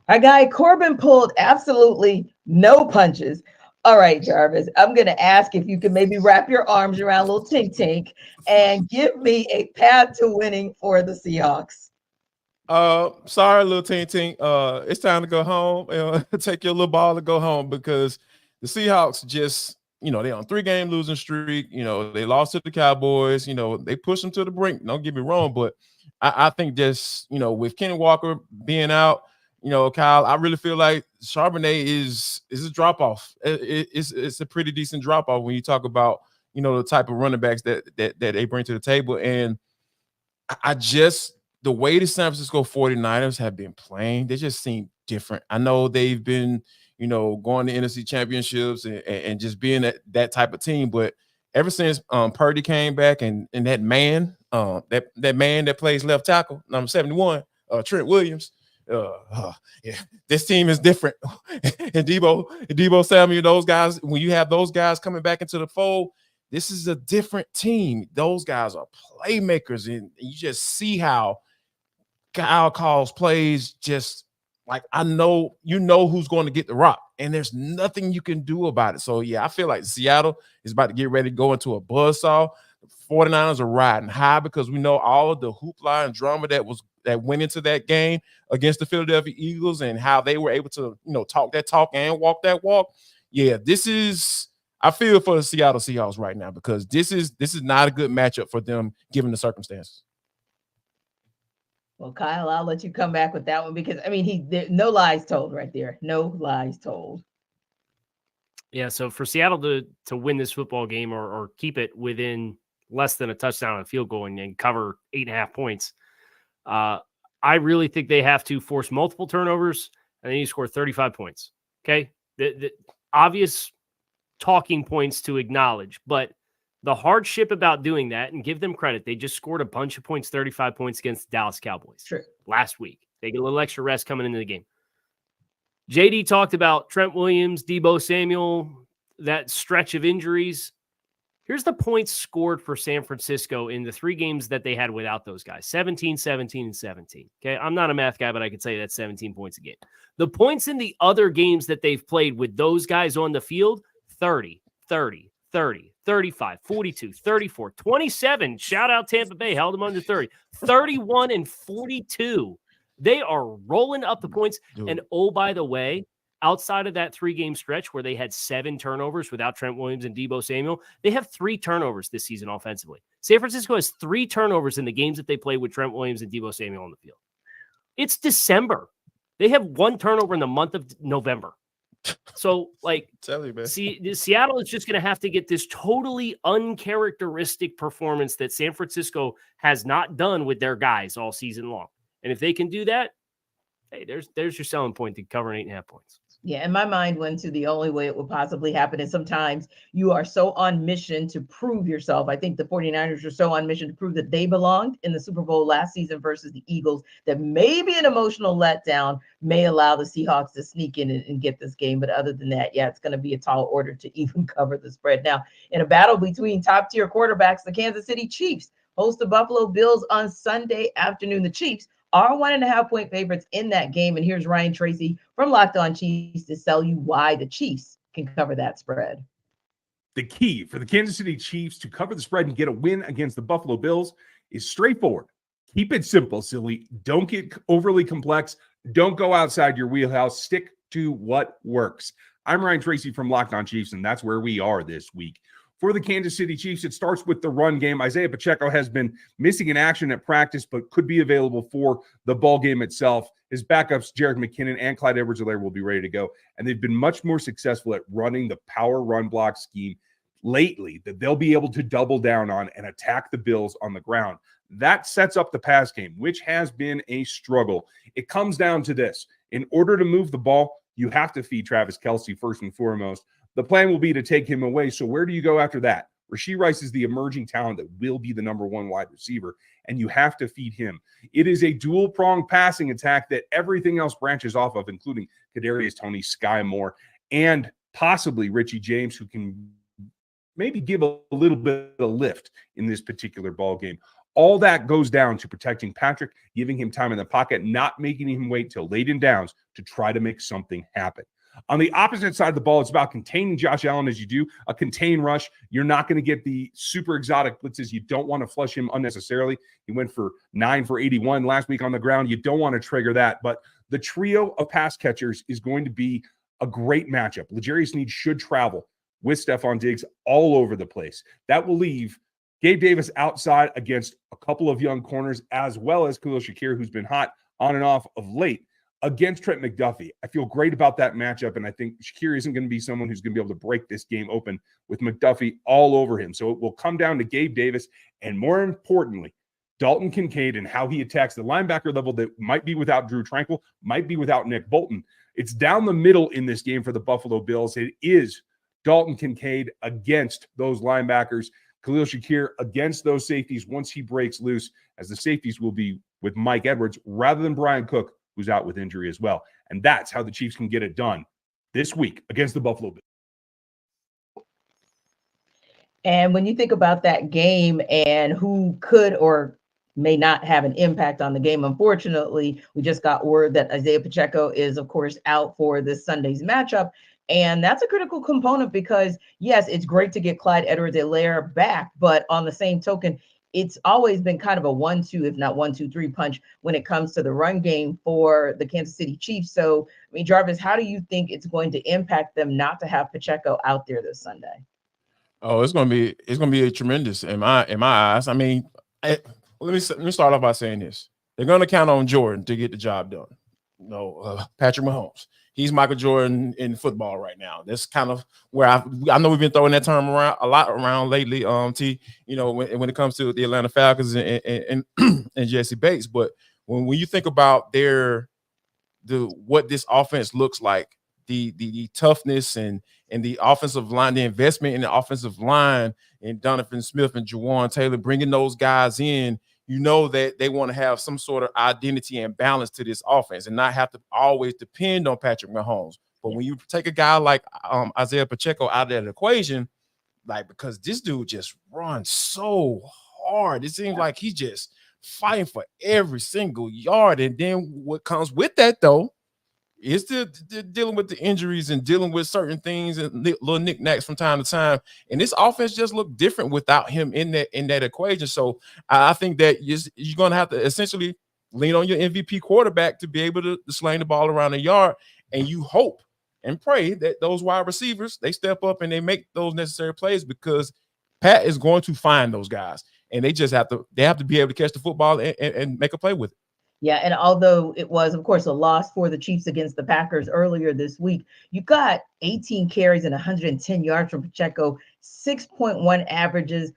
Our guy Corbin pulled absolutely no punches. All right, Jarvis, I'm going to ask if you can maybe wrap your arms around little Tink Tink and give me a path to winning for the Seahawks. Sorry, little Tink Tink. It's time to go home. Take your little ball to go home because the Seahawks just, they're on 3-game losing streak. They lost to the Cowboys. They pushed them to the brink. Don't get me wrong, but I think just, with Kenny Walker being out, Kyle, I really feel like Charbonnet is a drop-off. It's a pretty decent drop-off when you talk about, the type of running backs that they bring to the table. And the way the San Francisco 49ers have been playing, they just seem different. I know they've been, going to NFC championships and just being that type of team. But ever since Purdy came back and that man, that man that plays left tackle, number 71, Trent Williams, yeah, this team is different. And Debo Samuel, those guys, when you have those guys coming back into the fold, this is a different team. Those guys are playmakers, and you just see how Kyle calls plays just like who's going to get the rock, and there's nothing you can do about it. So, yeah, I feel like Seattle is about to get ready to go into a buzzsaw. The 49ers are riding high because we know all of the hoopla and drama that went into that game against the Philadelphia Eagles and how they were able to, talk that talk and walk that walk. Yeah, I feel for the Seattle Seahawks right now because this is not a good matchup for them given the circumstances. Well, Kyle, I'll let you come back with that one because, no lies told right there. No lies told. Yeah, so for Seattle to win this football game or keep it within less than a touchdown and field goal and cover 8.5 points, I really think they have to force multiple turnovers and then you score 35 points. Okay. The obvious talking points to acknowledge, but the hardship about doing that, and give them credit, they just scored a bunch of points, 35 points against the Dallas Cowboys last week. They get a little extra rest coming into the game. JD talked about Trent Williams, Debo Samuel, that stretch of injuries. Here's the points scored for San Francisco in the 3 games that they had without those guys, 17, 17, and 17. Okay, I'm not a math guy, but I can tell you that's 17 points a game. The points in the other games that they've played with those guys on the field, 30, 30, 30, 35, 42, 34, 27. Shout out Tampa Bay, held them under 30, 31 and 42. They are rolling up the points. Dude. And oh, by the way, outside of that 3-game stretch where they had 7 turnovers without Trent Williams and Deebo Samuel, they have 3 turnovers this season offensively. San Francisco has 3 turnovers in the games that they play with Trent Williams and Deebo Samuel on the field. It's December. They have 1 turnover in the month of November. So, like, Tell you, man. Seattle is just going to have to get this totally uncharacteristic performance that San Francisco has not done with their guys all season long. And if they can do that, hey, there's your selling point to covering 8.5 points. Yeah, and my mind went to the only way it would possibly happen is sometimes you are so on mission to prove yourself. I think the 49ers are so on mission to prove that they belonged in the Super Bowl last season versus the Eagles that maybe an emotional letdown may allow the Seahawks to sneak in and get this game. But other than that, yeah, it's going to be a tall order to even cover the spread. Now, in a battle between top-tier quarterbacks, the Kansas City Chiefs host the Buffalo Bills on Sunday afternoon. The Chiefs are 1.5-point favorites in that game. And here's Ryan Tracy from Locked On Chiefs to tell you why the Chiefs can cover that spread. The key for the Kansas City Chiefs to cover the spread and get a win against the Buffalo Bills is straightforward. Keep it simple, silly. Don't get overly complex. Don't go outside your wheelhouse. Stick to what works. I'm Ryan Tracy from Locked On Chiefs, and that's where we are this week. For the Kansas City Chiefs, it starts with the run game. Isaiah Pacheco has been missing in action at practice, but could be available for the ball game itself. His backups, Jerick McKinnon and Clyde Edwards-Helaire, will be ready to go. And they've been much more successful at running the power run block scheme lately that they'll be able to double down on and attack the Bills on the ground. That sets up the pass game, which has been a struggle. It comes down to this. In order to move the ball, you have to feed Travis Kelce first and foremost. The plan will be to take him away. So where do you go after that? Rashee Rice is the emerging talent that will be the number 1 wide receiver, and you have to feed him. It is a dual-pronged passing attack that everything else branches off of, including Kadarius Toney, Sky Moore, and possibly Richie James, who can maybe give a little bit of lift in this particular ball game. All that goes down to protecting Patrick, giving him time in the pocket, not making him wait till late in downs to try to make something happen. On the opposite side of the ball, it's about containing Josh Allen as you do a contain rush. You're not going to get the super exotic blitzes. You don't want to flush him unnecessarily. He went for 9 for 81 last week on the ground. You don't want to trigger that. But the trio of pass catchers is going to be a great matchup. L'Jarius Sneed should travel with Stephon Diggs all over the place. That will leave Gabe Davis outside against a couple of young corners, as well as Khalil Shakir, who's been hot on and off of late, against Trent McDuffie. I feel great about that matchup, and I think Shakir isn't going to be someone who's going to be able to break this game open with McDuffie all over him. So it will come down to Gabe Davis, and more importantly, Dalton Kincaid and how he attacks the linebacker level that might be without Drew Tranquil, might be without Nick Bolton. It's down the middle in this game for the Buffalo Bills. It is Dalton Kincaid against those linebackers, Khalil Shakir against those safeties once he breaks loose, as the safeties will be with Mike Edwards rather than Brian Cook, who's out with injury as well. And that's how the Chiefs can get it done this week against the Buffalo Bills. And when you think about that game and who could or may not have an impact on the game, unfortunately, we just got word that Isaiah Pacheco is, of course, out for this Sunday's matchup. And that's a critical component because, yes, it's great to get Clyde Edwards-Helaire back, but on the same token, it's always been kind of a 1-2, if not 1-2-3 punch when it comes to the run game for the Kansas City Chiefs. So, I mean, Jarvis, how do you think it's going to impact them not to have Pacheco out there this Sunday? Oh, it's gonna be a tremendous in my eyes. I mean, let me start off by saying this: they're gonna count on Jordan to get the job done. Patrick Mahomes. He's Michael Jordan in football right now. That's kind of where I know we've been throwing that term around a lot lately. T, when it comes to the Atlanta Falcons and Jesse Bates, but when you think about what this offense looks like, the toughness and the offensive line, the investment in the offensive line, and Donovan Smith and Jawan Taylor bringing those guys in. You know that they want to have some sort of identity and balance to this offense and not have to always depend on Patrick Mahomes. But when you take a guy like Isaiah Pacheco out of that equation, like, because this dude just runs so hard, it seems like he's just fighting for every single yard. And then what comes with that, though, is the dealing with the injuries and dealing with certain things and little knickknacks from time to time. And this offense just looked different without him in that equation. So I think that you're going to have to essentially lean on your MVP quarterback to be able to sling the ball around the yard. And you hope and pray that those wide receivers, they step up and they make those necessary plays, because Pat is going to find those guys, and they have to be able to catch the football and make a play with it. Yeah, and although it was, of course, a loss for the Chiefs against the Packers earlier this week, you got 18 carries and 110 yards from Pacheco, 6.1 averages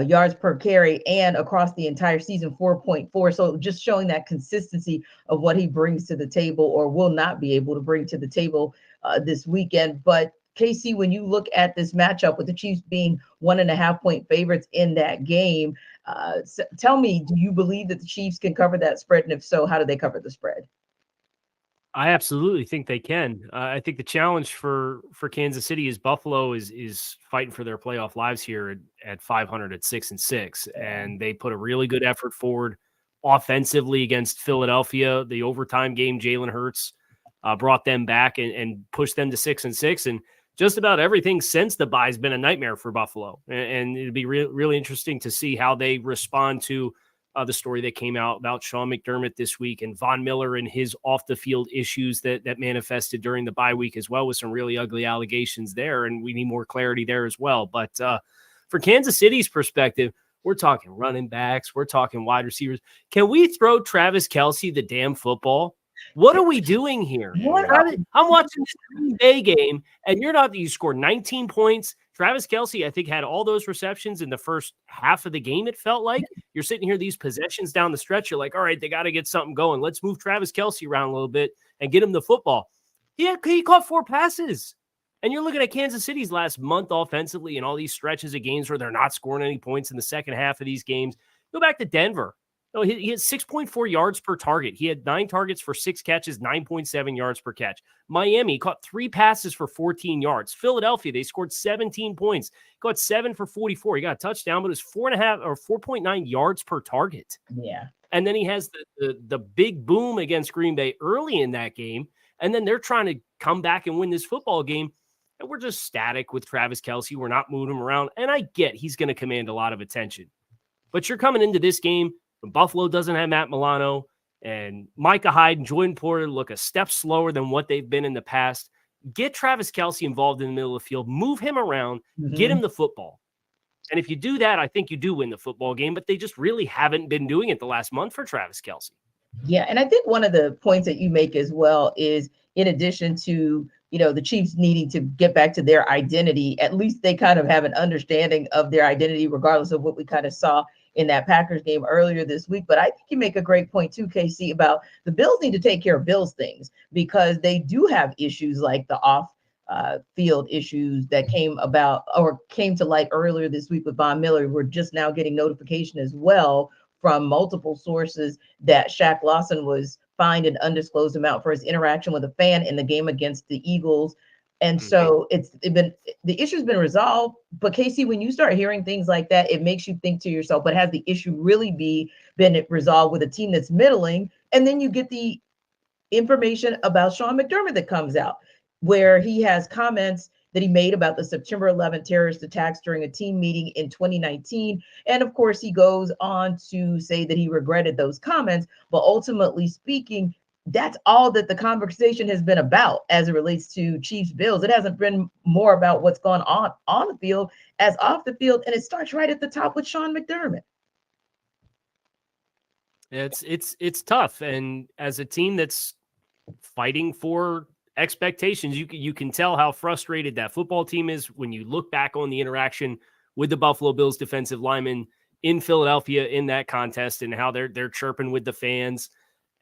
yards per carry, and across the entire season, 4.4. So just showing that consistency of what he brings to the table, or will not be able to bring to the table this weekend. But KC, when you look at this matchup with the Chiefs being 1.5-point favorites in that game, tell me, do you believe that the Chiefs can cover that spread? And if so, how do they cover the spread? I absolutely think they can. I think the challenge for Kansas City is Buffalo is fighting for their playoff lives here at 500 at 6-6, and they put a really good effort forward offensively against Philadelphia. The overtime game, Jalen Hurts brought them back and pushed them to 6-6, and just about everything since the bye has been a nightmare for Buffalo. And it'd be really interesting to see how they respond to the story that came out about Sean McDermott this week, and Von Miller and his off-the-field issues that manifested during the bye week as well, with some really ugly allegations there, and we need more clarity there as well. But for Kansas City's perspective, we're talking running backs, we're talking wide receivers. Can we throw Travis Kelce the damn football? What are we doing here? I'm watching this Green Bay game, and you scored 19 points. Travis Kelce, I think, had all those receptions in the first half of the game, it felt like. You're sitting here, these possessions down the stretch, you're like, all right, they got to get something going. Let's move Travis Kelce around a little bit and get him the football. He caught 4 passes. And you're looking at Kansas City's last month offensively and all these stretches of games where they're not scoring any points in the second half of these games. Go back to Denver. No, he had 6.4 yards per target. He had 9 targets for 6 catches, 9.7 yards per catch. Miami caught 3 passes for 14 yards. Philadelphia, they scored 17 points. Caught 7 for 44. He got a touchdown, but it was 4.5 or 4.9 yards per target. Yeah. And then he has the big boom against Green Bay early in that game. And then they're trying to come back and win this football game. And we're just static with Travis Kelce. We're not moving him around. And I get he's going to command a lot of attention. But you're coming into this game when Buffalo doesn't have Matt Milano, and Micah Hyde and Jordan Porter look a step slower than what they've been in the past. Get Travis Kelce involved in the middle of the field, move him around, get him the football. And if you do that, I think you do win the football game, but they just really haven't been doing it the last month for Travis Kelce. Yeah, and I think one of the points that you make as well is, in addition to, the Chiefs needing to get back to their identity, at least they kind of have an understanding of their identity, regardless of what we kind of saw in that Packers game earlier this week. But I think you make a great point too, KC, about the Bills need to take care of Bills things, because they do have issues like the off field issues that came to light earlier this week with Von Miller. We're just now getting notification as well from multiple sources that Shaq Lawson was fined an undisclosed amount for his interaction with a fan in the game against the Eagles. And so the issue's been resolved. But Casey, when you start hearing things like that, it makes you think to yourself, but has the issue really been resolved with a team that's middling? And then you get the information about Sean McDermott that comes out, where he has comments that he made about the September 11th terrorist attacks during a team meeting in 2019. And of course, he goes on to say that he regretted those comments, but ultimately speaking, that's all that the conversation has been about as it relates to Chiefs Bills. It hasn't been more about what's going on the field as off the field. And it starts right at the top with Sean McDermott. It's tough. And as a team that's fighting for expectations, you can tell how frustrated that football team is when you look back on the interaction with the Buffalo Bills defensive linemen in Philadelphia in that contest, and how they're chirping with the fans.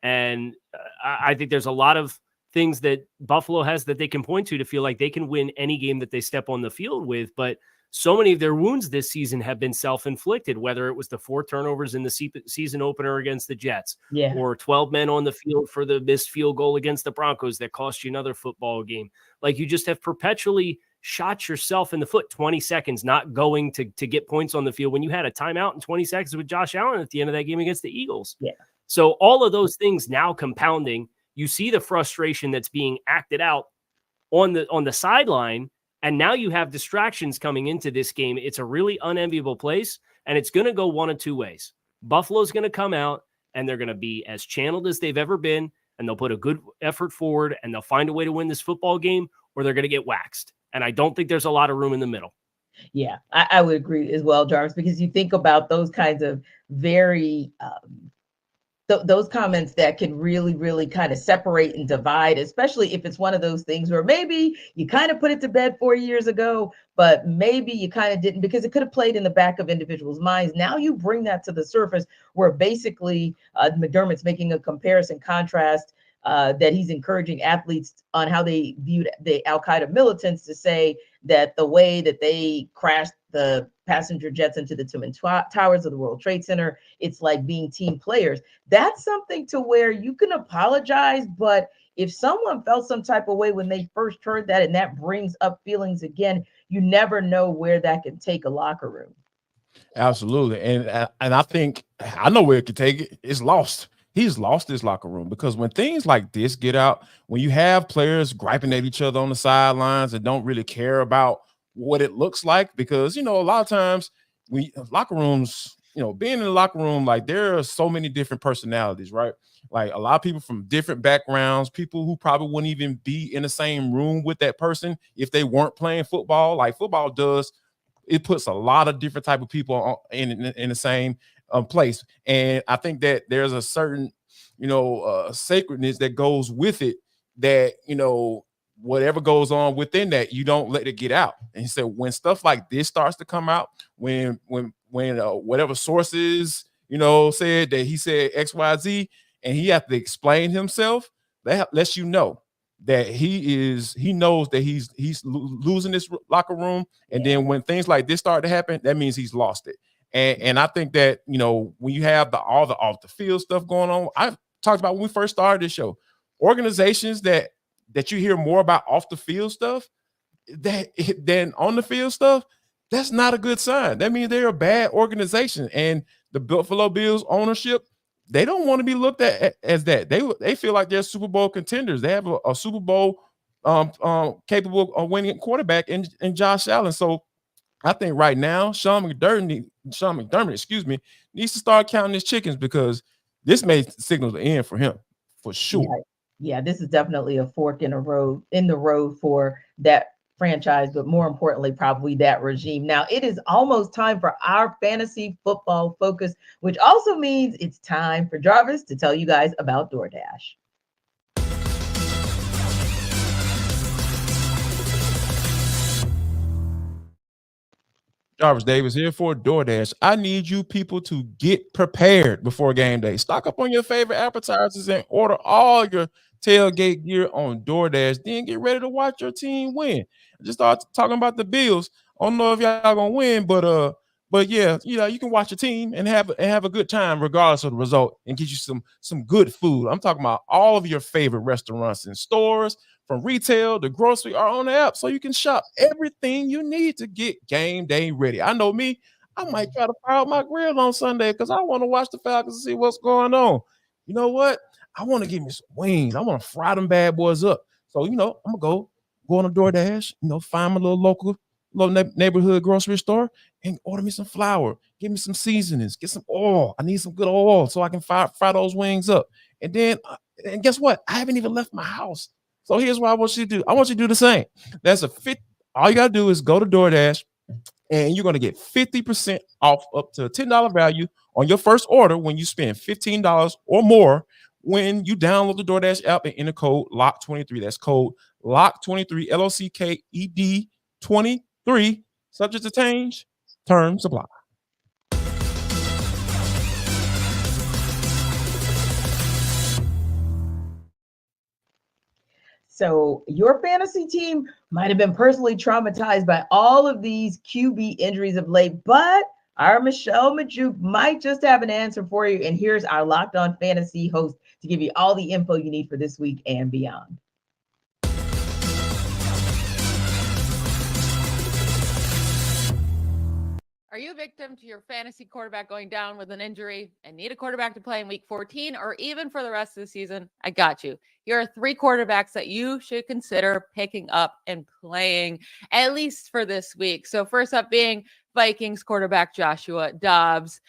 And I think there's a lot of things that Buffalo has that they can point to feel like they can win any game that they step on the field with. But so many of their wounds this season have been self-inflicted, whether it was the 4 turnovers in the season opener against the Jets, or 12 men on the field for the missed field goal against the Broncos that cost you another football game. Like, you just have perpetually shot yourself in the foot. 20 seconds not going to get points on the field when you had a timeout in 20 seconds with Josh Allen at the end of that game against the Eagles. Yeah. So all of those things now compounding, you see the frustration that's being acted out on the sideline. And now you have distractions coming into this game. It's a really unenviable place, and it's going to go one of two ways. Buffalo's going to come out, and they're going to be as channeled as they've ever been. and they'll put a good effort forward and they'll find a way to win this football game, or they're going to get waxed. And I don't think there's a lot of room in the middle. Yeah, I would agree as well, Jarvis, because you think about those kinds of very those comments that can really, really kind of separate and divide, especially if it's one of those things where maybe you kind of put it to bed 4 years ago, but maybe you kind of didn't because it could have played in the back of individuals' minds. Now you bring that to the surface where basically McDermott's making a comparison contrast that he's encouraging athletes on how they viewed the Al-Qaeda militants to say that the way that they crashed the passenger jets into the Twin Towers of the World Trade Center, it's like being team players. That's something to where you can apologize, but if someone felt some type of way when they first heard that and that brings up feelings again, you never know where that can take a locker room. Absolutely. And I think I know where it could take it. It's lost. He's lost his locker room because when things like this get out, when you have players griping at each other on the sidelines and don't really care about what it looks like, because, a lot of times locker rooms, being in the locker room, like there are so many different personalities, right? Like a lot of people from different backgrounds, people who probably wouldn't even be in the same room with that person if they weren't playing football. Like football does, it puts a lot of different type of people in the same place. And I think that there's a certain, sacredness that goes with it that, whatever goes on within that, you don't let it get out. And he said, when stuff like this starts to come out, when whatever sources, said that he said XYZ and he has to explain himself, that lets you know that he knows that he's losing this locker room. And then when things like this start to happen, that means he's lost it. And I think that, when you have all the off the field stuff going on, I talked about when we first started this show, organizations that you hear more about off the field stuff than on the field stuff, that's not a good sign. That means they're a bad organization. And the Buffalo Bills ownership, they don't want to be looked at as that. They feel like they're Super Bowl contenders. They have a Super Bowl capable of winning quarterback in Josh Allen. So I think right now, Sean McDermott, needs to start counting his chickens because this may signal the end for him for sure. Yeah, this is definitely a fork in the road for that franchise, but more importantly, probably that regime. Now, it is almost time for our fantasy football focus, which also means it's time for Jarvis to tell you guys about DoorDash. Jarvis Davis here for DoorDash. I need you people to get prepared before game day. Stock up on your favorite appetizers and order all your tailgate gear on DoorDash. Then get ready to watch your team win. I just started talking about the Bills. I don't know if y'all gonna win, but yeah, you can watch your team and have a good time regardless of the result and get you some good food. I'm talking about all of your favorite restaurants and stores, from retail to grocery, are on the app, so you can shop everything you need to get game day ready. I know me, I might try to fire up my grill on Sunday because I want to watch the Falcons and see what's going on. You know what? I want to give me some wings. I want to fry them bad boys up. So, I'm going to go on a DoorDash, find my little neighborhood grocery store and order me some flour, give me some seasonings, get some oil. I need some good oil so I can fry those wings up. And then, and guess what? I haven't even left my house. So here's what I want you to do. I want you to do the same. All you got to do is go to DoorDash and you're going to get 50% off up to a $10 value on your first order when you spend $15 or more when you download the DoorDash app and enter code LOCK23. That's code LOCK23, LOCKED 23. Subject to change. Terms apply. So your fantasy team might have been personally traumatized by all of these QB injuries of late, but our Michelle Majuk might just have an answer for you. And here's our Locked On Fantasy host to give you all the info you need for this week and beyond. Are you a victim to your fantasy quarterback going down with an injury and need a quarterback to play in week 14 or even for the rest of the season? I got you. Here are 3 quarterbacks that you should consider picking up and playing, at least for this week. So first up being Vikings quarterback Joshua Dobbs.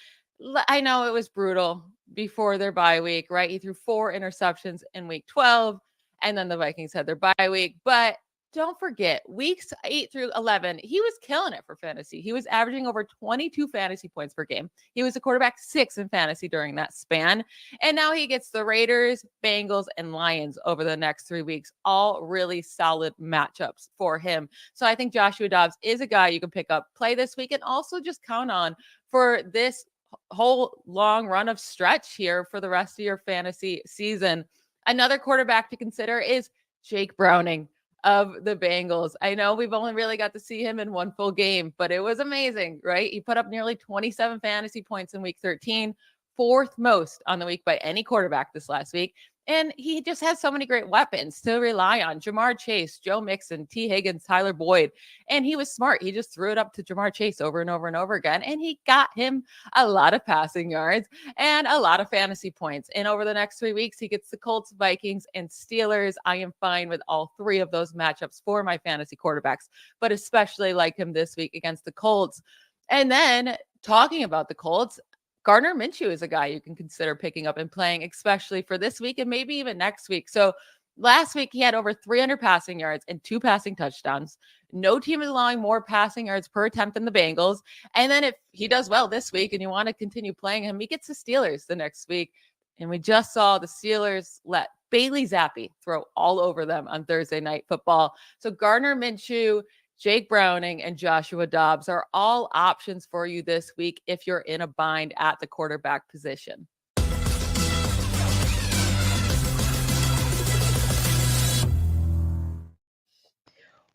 I know it was brutal before their bye week, right? He threw 4 interceptions in week 12, and then the Vikings had their bye week. But don't forget, weeks 8 through 11, he was killing it for fantasy. He was averaging over 22 fantasy points per game. He was a quarterback 6 in fantasy during that span. And now he gets the Raiders, Bengals, and Lions over the next 3 weeks, all really solid matchups for him. So I think Joshua Dobbs is a guy you can pick up, play this week, and also just count on for this whole long run of stretch here for the rest of your fantasy season. Another quarterback to consider is Jake Browning of the Bengals. I know we've only really got to see him in one full game, but it was amazing, right? He put up nearly 27 fantasy points in week 13, 4th most on the week by any quarterback this last week. And he just has so many great weapons to rely on. Jamar Chase, Joe Mixon, T. Higgins, Tyler Boyd. And he was smart. He just threw it up to Jamar Chase over and over and over again. And he got him a lot of passing yards and a lot of fantasy points. And over the next 3 weeks, he gets the Colts, Vikings, and Steelers. I am fine with all 3 of those matchups for my fantasy quarterbacks, but especially like him this week against the Colts. And then talking about the Colts, Gardner Minshew is a guy you can consider picking up and playing, especially for this week and maybe even next week. So last week, he had over 300 passing yards and 2 passing touchdowns. No team is allowing more passing yards per attempt than the Bengals. And then if he does well this week and you want to continue playing him, he gets the Steelers the next week. And we just saw the Steelers let Bailey Zappi throw all over them on Thursday Night Football. So Gardner Minshew, Jake Browning, and Joshua Dobbs are all options for you this week if you're in a bind at the quarterback position.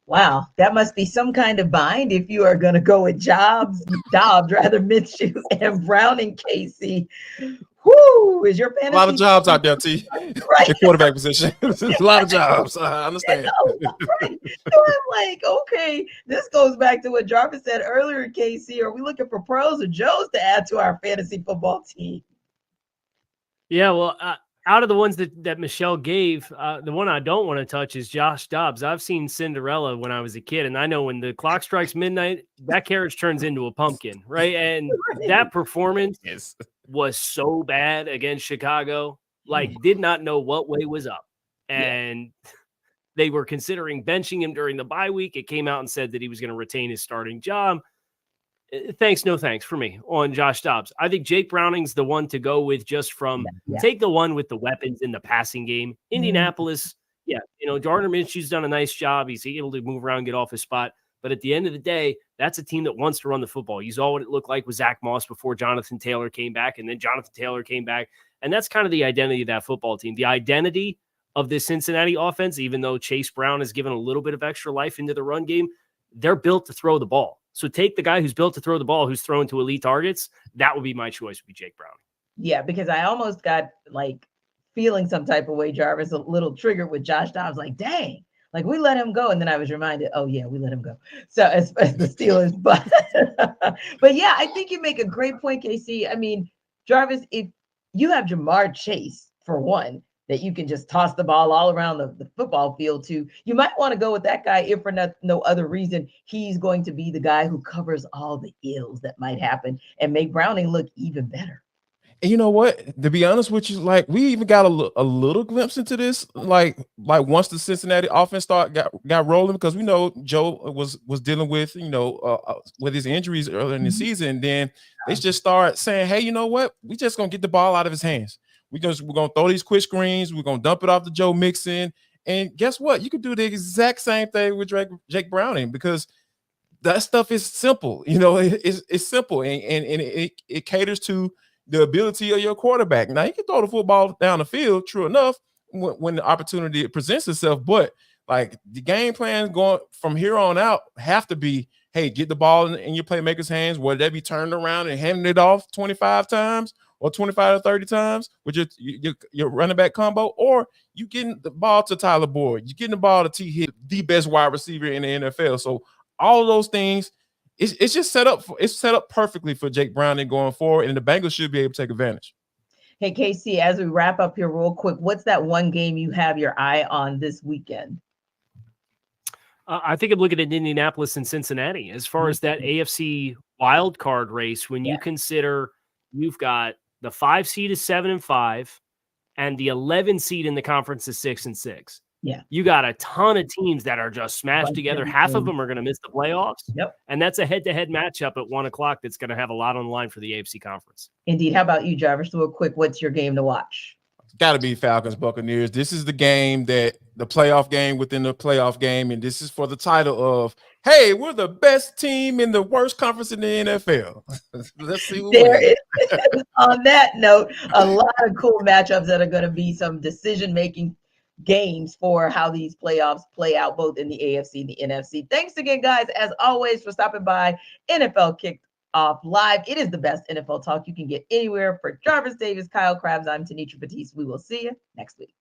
Wow, that must be some kind of bind if you are going to go with Dobbs, Minshew, and Browning, Casey. Whoo, is your fantasy? A lot of jobs out there, T. Right. The quarterback position. A lot of jobs. I understand. Right. So I'm like, okay, this goes back to what Jarvis said earlier, Casey. Are we looking for pros or Joes to add to our fantasy football team? Yeah, well, out of the ones that Michelle gave, the one I don't want to touch is Josh Dobbs. I've seen Cinderella when I was a kid, and I know when the clock strikes midnight, that carriage turns into a pumpkin, right? And that performance was so bad against Chicago, like did not know what way was up. And they were considering benching him during the bye week. It came out and said that he was going to retain his starting job. Thanks, no thanks for me on Josh Dobbs. I think Jake Browning's the one to go with just from take the one with the weapons in the passing game. Indianapolis, Gardner Minshew's done a nice job. He's able to move around, get off his spot. But at the end of the day, that's a team that wants to run the football. You saw what it looked like with Zach Moss before Jonathan Taylor came back, and then Jonathan Taylor came back. And that's kind of the identity of that football team. The identity of this Cincinnati offense, even though Chase Brown has given a little bit of extra life into the run game, they're built to throw the ball. So take the guy who's built to throw the ball, who's thrown to elite targets. That would be my choice, would be Jake Brown. Yeah, because I almost got like feeling some type of way, Jarvis, a little triggered with Josh Dobbs. Like, dang, like we let him go. And then I was reminded, oh yeah, we let him go. So as the Steelers, but yeah, I think you make a great point, KC. I mean, Jarvis, if you have Jamar Chase for one, that you can just toss the ball all around the football field to, you might want to go with that guy if for no other reason. He's going to be the guy who covers all the ills that might happen and make Browning look even better. And you know what? To be honest with you, like we even got a little glimpse into this, like once the Cincinnati offense got rolling, because we know Joe was dealing with with his injuries earlier in the season. Then they just start saying, hey, you know what? We just gonna get the ball out of his hands. We're gonna throw these quick screens. We're gonna dump it off to Joe Mixon, and guess what? You could do the exact same thing with Jake Browning, because that stuff is simple. It's simple, and it caters to the ability of your quarterback. Now you can throw the football down the field, true enough, when the opportunity presents itself. But like the game plan going from here on out have to be, hey, get the ball in your playmaker's hands, whether they be turned around and handing it off 25 times or 25 to 30 times with your running back combo, or you getting the ball to Tyler Boyd, you getting the ball to T. Higgins, the best wide receiver in the NFL. So all of those things, it's just set up perfectly for Jake Browning going forward, and the Bengals should be able to take advantage. Hey, KC, as we wrap up here real quick, what's that one game you have your eye on this weekend? I think I'm looking at Indianapolis and Cincinnati as far as that AFC wild card race. When you consider you've got The 5 seed is 7-5, and the 11 seed in the conference is 6-6. Yeah. You got a ton of teams that are just smashed Bunch together. of Half of teams. them are going to miss the playoffs. Yep. And that's a head-to-head matchup at 1:00 that's going to have a lot on the line for the AFC conference. Indeed. How about you, Jarvis? Do a quick, what's your game to watch? Got to be Falcons Buccaneers. This is the game the playoff game within the playoff game, and this is for the title of, hey, we're the best team in the worst conference in the NFL. Let's see who There wins. is, on that note, a lot of cool matchups that are going to be some decision-making games for how these playoffs play out, both in the AFC and the NFC. Thanks again, guys, as always, for stopping by NFL Kickoff Live. It is the best NFL talk you can get anywhere. For Jarvis Davis, Kyle Krabs, I'm Tanisha Batiste. We will see you next week.